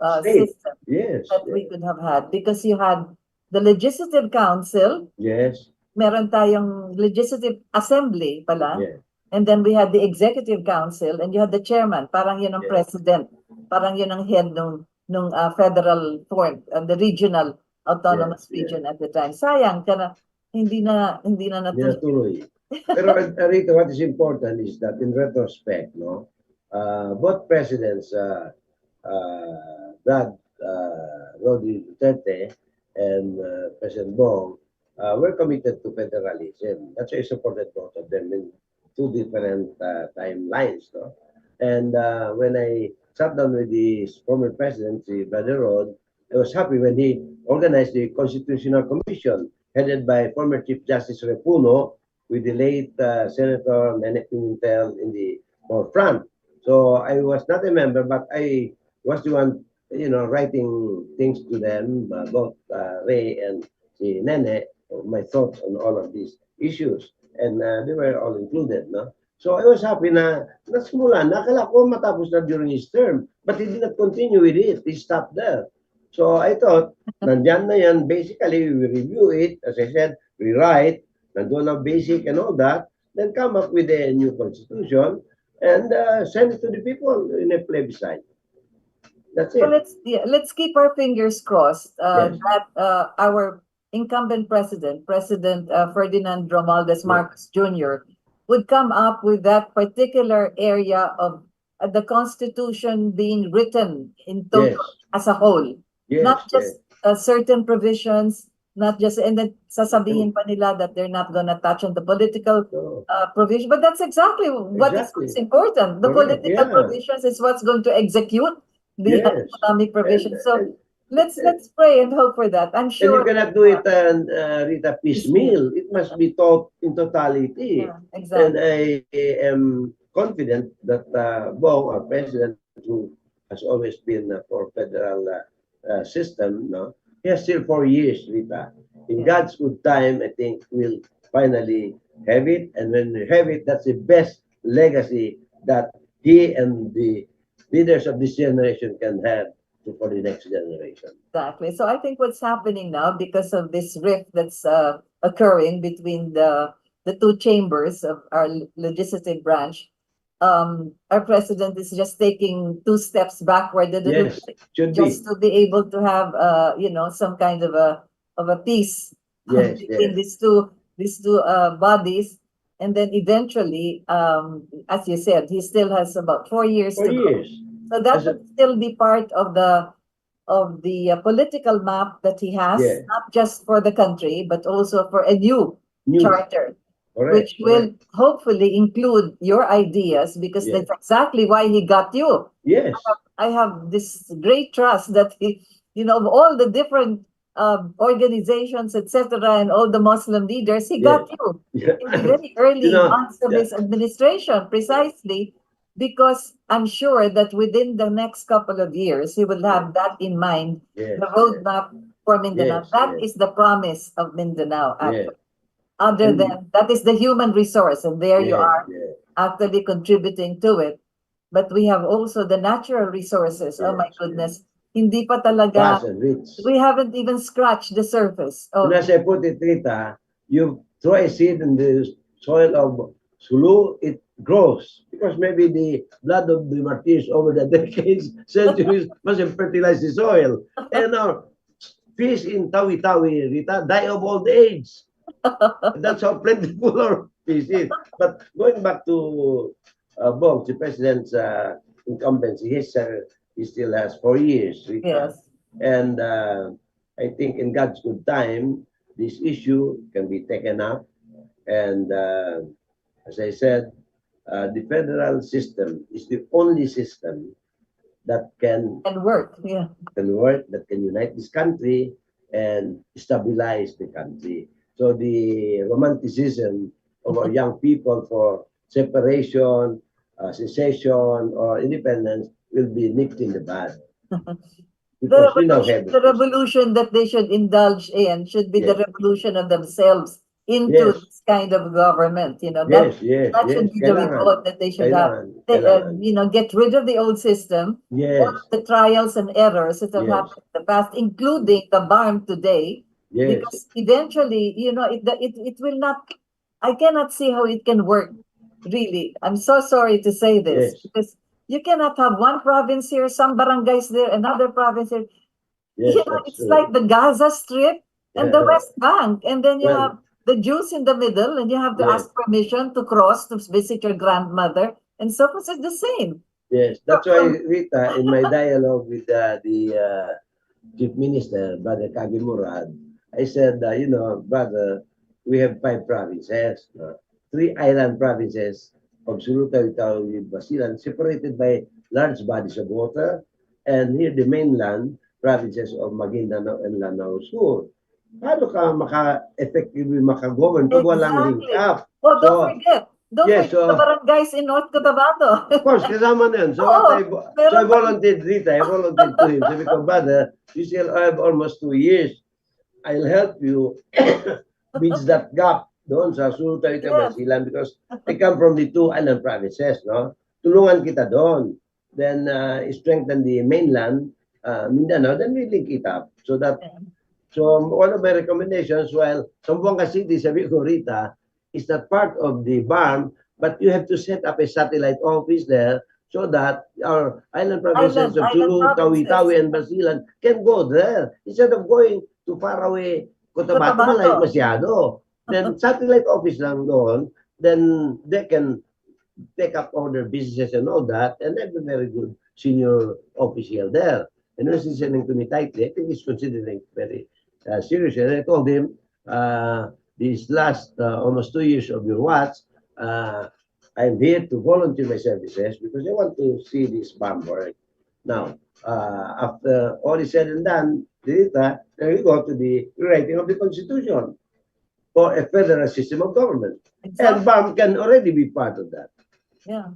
State. system Yes, that we yes. could have had, because you had the Legislative Council, Yes, meron tayong Legislative Assembly pala, yes, and then we had the Executive Council, and you had the chairman, parang yun ang yes. president, parang yun ang head nung federal form, the regional autonomous Yes, yes. region at the time. Sayang, kana hindi na natuloy. Natuloy. Pero Rita, what is important is that in retrospect, no, both presidents, Brad Rodi Duterte and President Bong, were committed to federalism. That's why I supported both of them in two different timelines, no. And when I sat down with the former president, si Brother Rod, I was happy when he organized the Constitutional Commission headed by former Chief Justice Repuno with the late Senator Nene Pimentel in the forefront. So I was not a member, but I was the one, writing things to them, both Ray and si Nene, my thoughts on all of these issues. And they were all included, no? So I was happy na nasimula na. Akala ko matapos na during his term. But he did not continue with it. He stopped there. So I thought, nandyan na yan. Basically, we review it. As I said, we write. Nandun ang basic and all that. Then come up with a new constitution and send it to the people in a plebiscite. That's So it. let's keep our fingers crossed Yes. that our incumbent president, President Ferdinand Romualdez Yes. Marcos Jr., would come up with that particular area of the Constitution being written in total Yes. as a whole, Yes. not just certain provisions, not just, and then sasabihin pa nila that they're not gonna touch on the political So, provision, but that's exactly what is exactly. what's important. The Correct. political Yeah. provisions is what's going to execute the Yes. economic provision. So And, let's pray and hope for that. I'm and you sure. cannot do it, Rita, piecemeal. It must be taught in totality. Yeah, And exactly. I am confident that Bong, our president, who has always been for federal system, no, he has still 4 years, Rita. In Yeah. God's good time, I think we'll finally have it. And when we have it, that's the best legacy that he and the leaders of this generation can have for the next generation. Exactly. So I think what's happening now, because of this rift that's occurring between the two chambers of our legislative branch, our president is just taking two steps backward a little Yes, bit, should just be. to be able to have some kind of a peace Yes, between yes. these two bodies. And then eventually, as you said, he still has about 4 years 4 to go. years. So that As a- would still be part of the political map that he has, Yeah. not just for the country, but also for a new New. charter, Correct. which will Correct. hopefully include your ideas, because Yeah. that's exactly why he got you. Yes. I have this great trust that he, of all the different organizations, etc., and all the Muslim leaders, he got you Yeah. in the very early You know, months of his administration, precisely because I'm sure that within the next couple of years, he will have that in mind, yes, the roadmap for Mindanao. Yes, That yes. is the promise of Mindanao, yes, actually. Other And- than that is the human resource, and there you yes, are yes. actually contributing to it. But we have also the natural resources. Oh my Yes, goodness. hindi pa talaga, vast and rich. we haven't even scratched the surface And of, as I put it, Rita, you throw a seed in the soil of Sulu, it grows. Because maybe the blood of the martyrs over the decades, centuries, must have fertilized the soil. And now, fish in Tawi-Tawi, Rita, die of old age. That's how plentiful our fish is. But going back to Bong, the president's incumbency, he still has 4 years, Rita. yes. And I think in God's good time, this issue can be taken up. And as I said, the federal system is the only system that And work, yeah. can work, that can unite this country and stabilize the country. So the romanticism of our young people for separation, secession, or independence will be nipped in the bud. Because we now have The revolution that they should indulge in should be the yes, revolution of themselves into yes, this kind of government. You know, yes, yes, that yes. should be the Kailangan, revolt that they should have. kailangan, kailangan. You know, get rid of the old system, all Yes, of the trials and errors that have yes, happened in the past, including the BARM today, yes, because eventually, you know, it will not. I cannot see how it can work. Really, I'm so sorry to say this yes, because you cannot have one province here, some barangays there, another province here. yes, You know, that's it's like true. the Gaza Strip and the West Bank, and then you have Well, the Jews in the middle, and you have to yes, ask permission to cross to visit your grandmother, and so forth. It's the same. yes. That's why, Rita, in my dialogue with the Chief Minister, Brother Kagimurad, I said, brother, we have 5 provinces, three island provinces of Suluta, Itaw, Basilan, separated by large bodies of water, and here the mainland provinces of Maguindanao and Lanao Sur. Paano ka maka-effectively maka-govern pag walang link Exactly. up? Oh, So, don't yes, forget the so barangays in North Cotabato. of course, kasama na yun. So what Oo, I meron pa. volunteered, Rita, I volunteered to him. Sabi ko, brother, you still have almost 2 years. I'll help you bridge that gap doon sa Sultan Yes. Basilan because I come from the two island provinces, no? Tulungan kita doon. Then strengthen the mainland, Mindanao, then we link it up. So one of my recommendations, while Zamboanga City, sabi ko, Rita, is not part of the BARM, but you have to set up a satellite office there so that our island provinces of Island Sulu, provinces. Tawi-Tawi, and Basilan can go there instead of going to faraway Cotabato, malayo Cotabato. masyado. Then satellite office lang doon, then they can take up all their businesses and all that, and have a very good senior official there. And he was listening to me tightly. I think he's considering very seriously. And I told him, these last almost 2 years of your watch, I'm here to volunteer my services because I want to see this farm work. Now, after all is said and done, Rita, then we go to the rewriting of the Constitution for a federal system of government. Exactly. And BARM can already be part of that. Yeah.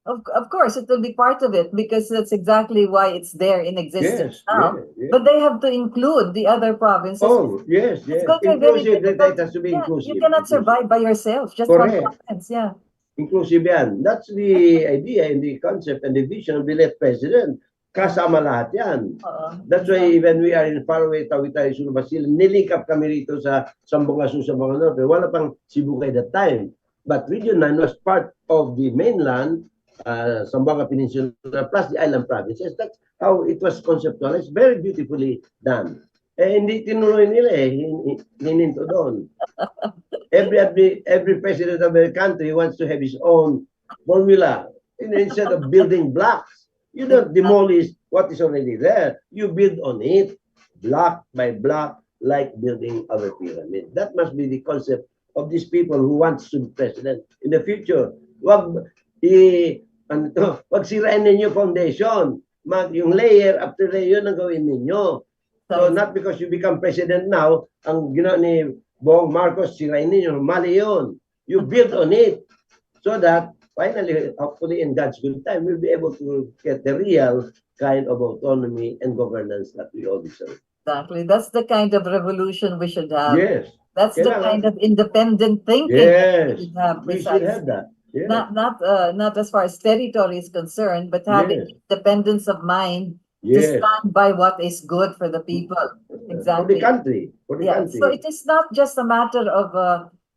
Of course, it will be part of it because that's exactly why it's there in existence Yes, now. yes, yes. But they have to include the other provinces. Oh, yes, It's yes. going to be very Inclusive, Rita, difficult. it has to be Yeah, inclusive. you cannot Inclusive. survive by yourself, just one Correct. province. Yeah. Inclusive yan. That's the idea and the concept and the vision of the late president. Kasama lahat yan. That's why even we are in faraway Tawi-Tawi, Sulu, Basilan, nilink up kami rito sa Zamboanga Sur, Zamboanga Norte. Wala pang Cebu at that time. But Region 9 was part of the mainland, Zamboanga Peninsula, plus the island provinces. That's how it was conceptualized. Very beautifully done. Eh, hindi tinuloy nila eh. Hininto doon. Every president of a country wants to have his own formula. Instead of building blocks, you don't demolish what is already there. You build on it, block by block, like building our pyramid. That must be the concept of these people who want to be president in the future. Wag sirain ninyo foundation. Yung layer after layer ang gawin ninyo. So not because you become president now, ang ginawa ni Bong Marcos, sirain ninyo, mali yun. You build on it so that finally, hopefully in God's good time, we'll be able to get the real kind of autonomy and governance that we all deserve. Exactly. That's the kind of revolution we should have. Yes. That's the kind of independent thinking yes. we should have. We should have that. Yes. Not as far as territory is concerned, but having Yes. independence of mind to Yes. stand by what is good for the people. For the Exactly. country. For the Yeah. So country. it is not just a matter of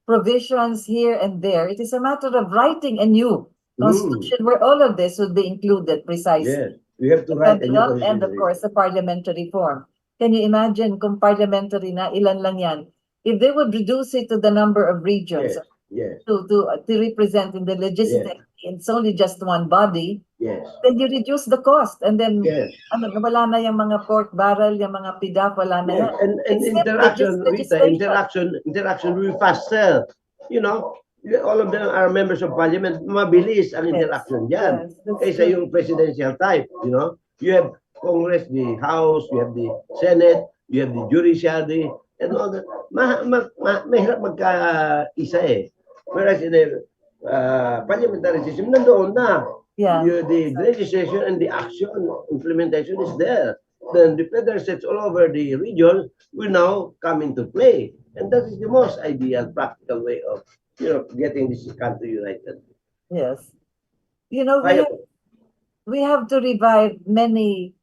provisions here and there. It is a matter of writing a new constitution where all of this would be included precisely. Yes. We have to The write a new federal and of constitution. course the parliamentary form. Can you imagine kung parliamentary na ilan lang yan? If they would reduce it to the number of regions Yes. Yes. to represent in the legislative, it's only just one body, Yes. then you reduce the cost and then Yes. ano, wala na yung mga pork barrel, yung mga PIDAF, wala na Yes. yan. And It's simply interaction, just Rita, interaction will be faster. You know, all of them are members of parliament. Mabilis ang interaction dyan. Yes, that's Kaysa true. yung presidential type, you know. You have Congress, the House, you have the Senate, you have the judiciary, and all that. Mahirap magka-isa eh. Whereas in the parliamentary system, nandoon na. Yeah. The legislation and the action implementation is there. Then the federal states all over the region will now come into play. And that is the most ideal, practical way of, getting this country united. Yes. You know, I, we have to revive many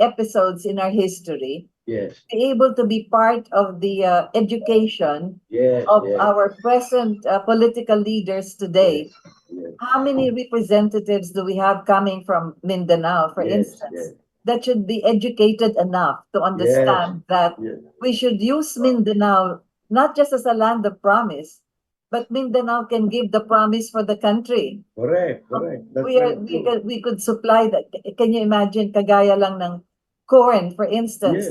episodes in our history, yes, be able to be part of the education yes, of yes, our present political leaders today. yes, How many representatives do we have coming from Mindanao, for yes, instance, yes, that should be educated enough to understand that yes, we should use Mindanao not just as a land of promise, but Mindanao can give the promise for the country. correct. That's We are very true. we could supply that. Can you imagine kagaya lang ng corn, for instance?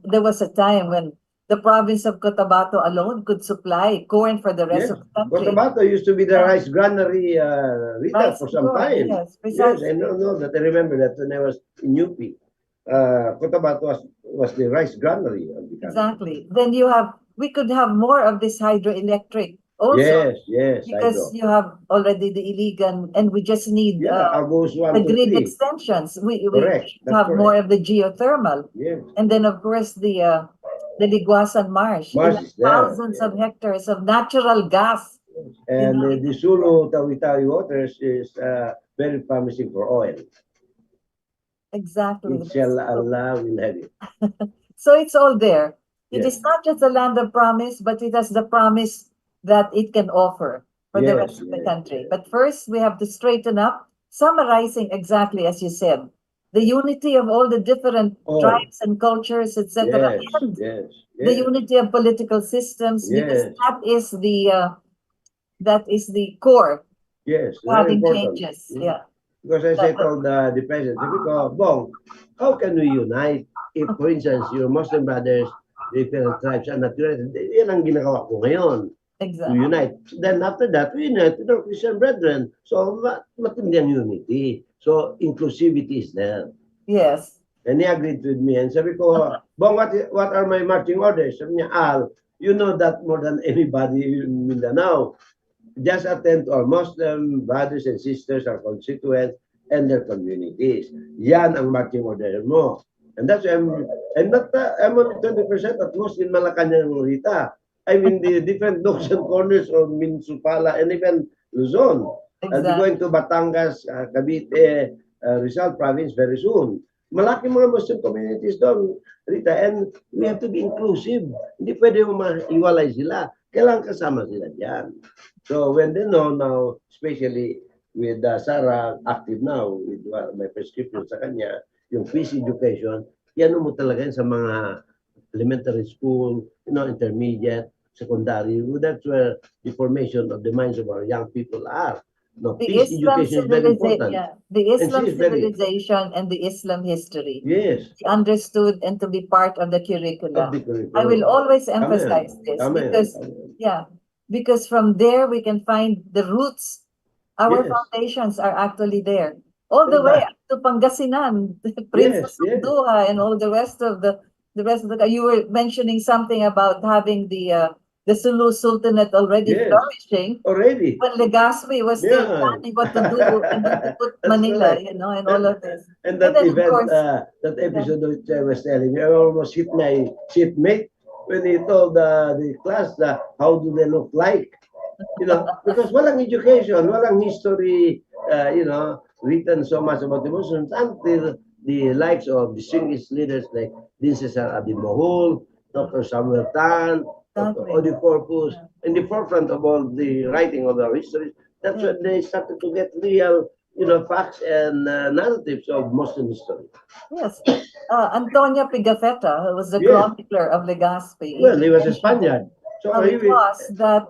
There was a time when the province of Cotabato alone could supply corn for the rest Yes, of the country. Cotabato used to be the Yeah. rice granary, Rita, Rice for and some corn, time. yes, Yes, precisely. I know that. I remember that when I was in UP. Cotabato was the rice granary of the country. Exactly. Then we could have more of this hydroelectric also. Yes, yes, Because hydro. you have already the illegal, and we just need Yeah, August 1 the to grid 3. extensions. We Correct, should that's have more correct. of the geothermal. Yes, And then, of course, the Liguasan Marsh. Marsh is there. Thousands of hectares of natural gas. and know, the Sulu Tawi-Tawi waters is very promising for oil. Exactly. Inshallah, Allah will have it. So it's all there. It Yes. is not just a land of promise, but it has the promise that it can offer for the Yes, rest of the yes, country. yes. But first, we have to straighten up, summarizing exactly as you said, the unity of all the different All. tribes and cultures, etc., Yes, and yes, the yes, unity of political systems, because yes, that is the core yes. of Very having important. changes. Mm. Yeah. Because as I told the president, sabi ko, Bong, how can we unite if, for instance, your Muslim brothers, different tribes are not united? Yan ang ginagawa ko ngayon. To Exactly. unite. Then after that, we unite with our Christian brethren. So, matindi ang unity. So, inclusivity is there. Yes. And he agreed with me. And sabi ko, Bong, what are my marching orders? Sabi niya, Al, you know that more than anybody in Mindanao. Just attend to our Muslim brothers and sisters, our constituents, and their communities. Yan ang marching order mo. And that's why I'm only 20% at most in Malacanang, Rita. I'm in the different nooks and corners of Minsupala and even Luzon. I'll be going to Batangas, Cavite, Rizal province very soon. Malaki mga Muslim communities doon, Rita, and we have to be inclusive. Hindi pwede mo maiwalay sila. Kailangan kasama sila dyan. So when they know now, especially with Sarah active now, with my prescription sa kanya, yung peace education, yan mo talaga yan sa mga elementary school, intermediate, secondary. That's where the formation of the minds of our young people are. No, The peace Islam education is very important. the Islam she is very- civilization and the Islam history. Yes. Be understood and to be part of the curricula. Of the curriculum. I will always Amen. emphasize this Amen. because Amen. because from there we can find the roots. Our Yes. foundations are actually there. All the Diba? way up to Pangasinan, Princess yes. of Duha, and all the rest of the you were mentioning something about having the Sulu Sultanate already Yes. flourishing. Already. When Legazpi was still Yeah. planning what to do and when to put That's Manila, correct. and all of this. And that then, of event, course, that episode which I was telling you, I almost hit my shipmate when he told the class how do they look like. Because walang education, walang history, written so much about the Muslims until the likes of distinguished leaders like Din Cesar Adimohul, Dr. Samuel Tan, Dr. Exactly. Odi Corpus, Yeah. in the forefront of all the writing of our history. That's Yeah. when they started to get real, facts and narratives of Muslim history. Yes. Antonio Pigafetta, who was the Yes. chronicler of Legazpi, Well, he even was a mentioned it, Spaniard. So how he it was that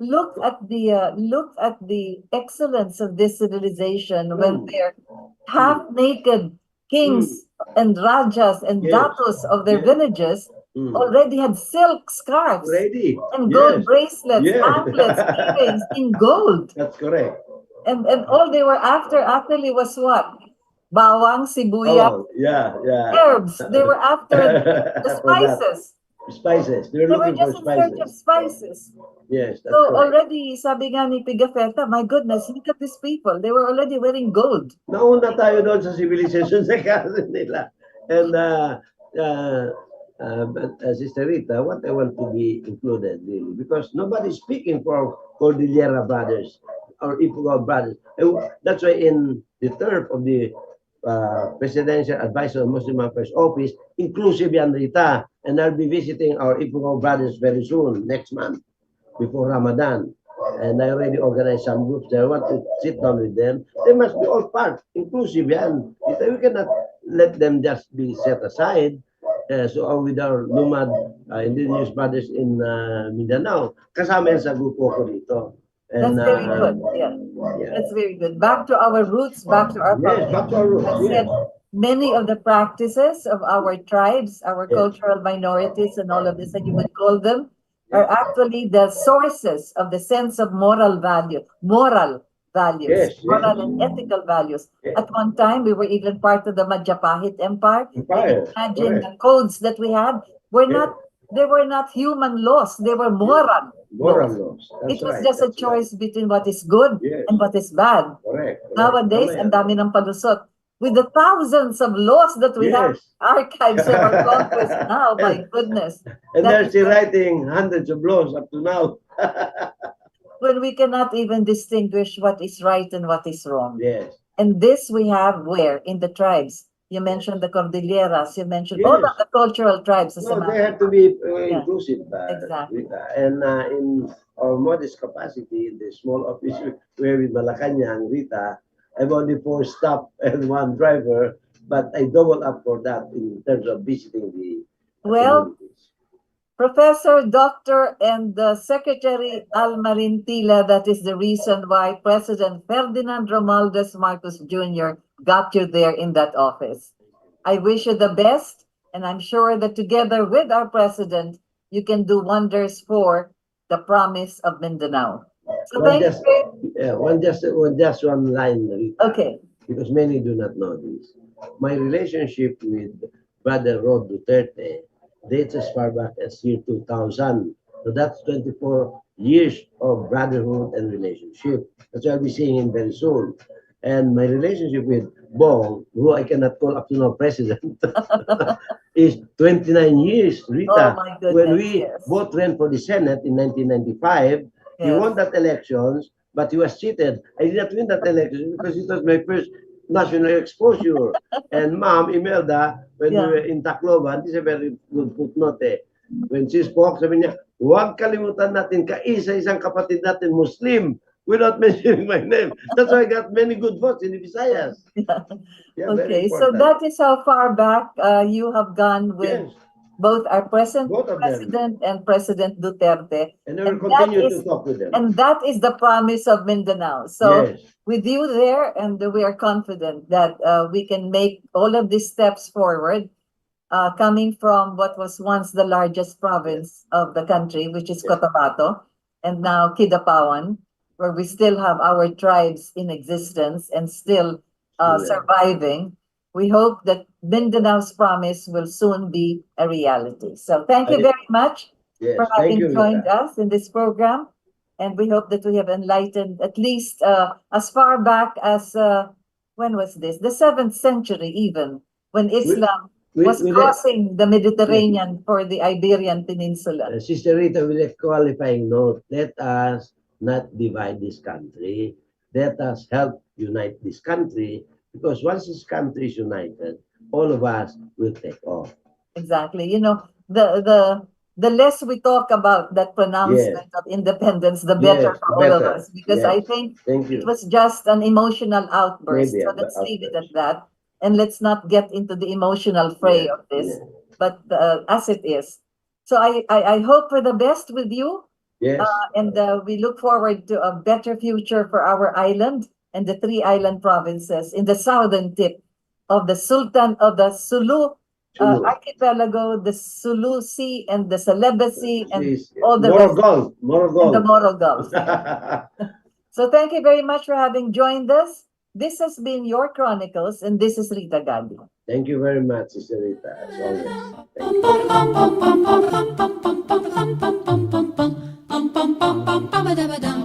look at the excellence of this civilization when mm, their mm, half-naked mm, kings and rajas and yes, datus of their yes, villages mm. already had silk scarves Ready. and gold Yes, bracelets, yes. anklets, earrings in gold. That's correct. And all they were after actually was what? Bawang, sibuyas, Oh, yeah, yeah. herbs. They were after the For that, spices. spices. They're They were looking for just in search of spices. spices. Yes, that's So correct. already, sabi nga ni Pigafetta, my goodness, look at these people. They were already wearing gold. Nauna tayo doon sa civilization sa kaso nila. And but, Sister Rita, what I want to be included really, because nobody's speaking for Cordillera Brothers or Ipugo Brothers. And that's why in the turf of the Presidential Advisor of Muslim Affairs Office, inclusive yan Rita, and I'll be visiting our Ipugo Brothers very soon, next month, before Ramadan. And I already organized some groups there. I want to sit down with them. They must be all part, inclusive yan. We cannot let them just be set aside. So with our Lumad indigenous brothers in Mindanao, kasama yan sa grupo ko dito. And That's very good. Yeah, yeah. that's very good. Back to our roots, back to our Yes, back to our roots. I Yes. said many of the practices of our tribes, our Yes. cultural minorities, and all of this that you would call them, are actually the sources of the sense of moral value, moral values, Yes, moral yes. and ethical values. Yes. At one time, we were even part of the Majapahit Empire. Empire, And imagine correct. the codes that we had were Yes. not, they were not human laws, they were moral Moral laws. laws. That's It was right. just a That's right. choice between what is good Yes. and what is bad. Correct. Correct. Nowadays, Tama ang yan. dami ng palusot. With the thousands of laws that we have Yes. archives of our conquest now, my and, goodness. and That they're is still writing hundreds of laws up to now. when we cannot even distinguish what is right and what is wrong. Yes. And this we have where? In the tribes. You mentioned the Cordilleras, you mentioned all Yes. of the cultural tribes as a No, they matter. have to be Yeah, inclusive. exactly. Rita. And in our modest capacity, the small office where with Malacanang, Rita, I've only 4 staff and 1 driver, but I double up for that in terms of visiting the Well, communities. Professor, Doctor, and Secretary ALMARIM TILLAH, that is the reason why President Ferdinand Romualdez Marcos Jr. got you there in that office. I wish you the best, and I'm sure that together with our president, you can do wonders for the promise of Mindanao. So One thank just, you. just one line, Rita, Okay. because many do not know this. My relationship with Brother Rod Duterte dates as far back as year 2000. So that's 24 years of brotherhood and relationship. That's what I'll be seeing him very soon. And my relationship with Bong, who I cannot call up to now president, is 29 years, Oh Rita. my When goodness, we yes. both ran for the Senate in 1995, he Yes. won that elections, but he was cheated. I did not win that election because it was my first national exposure. And Ma'am Imelda, when we Yeah. were in Tacloban, this is a very good footnote eh. When she spoke, sabi niya, huwag kalimutan natin, kaisa-isang kapatid natin, Muslim, without mentioning my name. That's why I got many good votes in the Visayas. Yeah. Yeah, very Okay, so important. that is how far back you have gone with Yes, both our present both of them. president and President Duterte. And I will And that continue is to talk with them. and that is the promise of Mindanao. So Yes, with you there, and we are confident that we can make all of these steps forward, coming from what was once the largest province of the country, which is Yes. Cotabato, and now Kidapawan, where we still have our tribes in existence and still surviving. We hope that Mindanao's promise will soon be a reality. So thank you very much yes. for Thank having you, joined Rita. us in this program. And we hope that we have enlightened at least as far back as, when was this? The 7th century even, when Islam was crossing the Mediterranean for the Iberian Peninsula. Sister Rita, with a qualifying note, let us not divide this country. Let us help unite this country Because once this country is united, all of us will take off. Exactly. You know, the less we talk about that Yes, pronouncement of independence, the better yes, for all of better. us. Because I Yes. think Thank it you. was just an emotional outburst. Maybe So a let's leave it at outburst. that. And let's not get into the emotional fray Yeah, of this, yeah. but as it is. So I hope for the best with you. Yes. And we look forward to a better future for our island and the three island provinces in the southern tip of the Sultan of the Sulu Sulu. archipelago, the Sulu Sea, and the Celebes Sea, and Please. all the More rest, gold. More and the gold. Moral Gulf. So thank you very much for having joined us. This has been your Chronicles, and this is Rita Gadi. Thank you very much, Sister Rita, as always. Thank you. Bum bum bum bum bum bum bum bum bum bum bum bum bum bum bum bum bum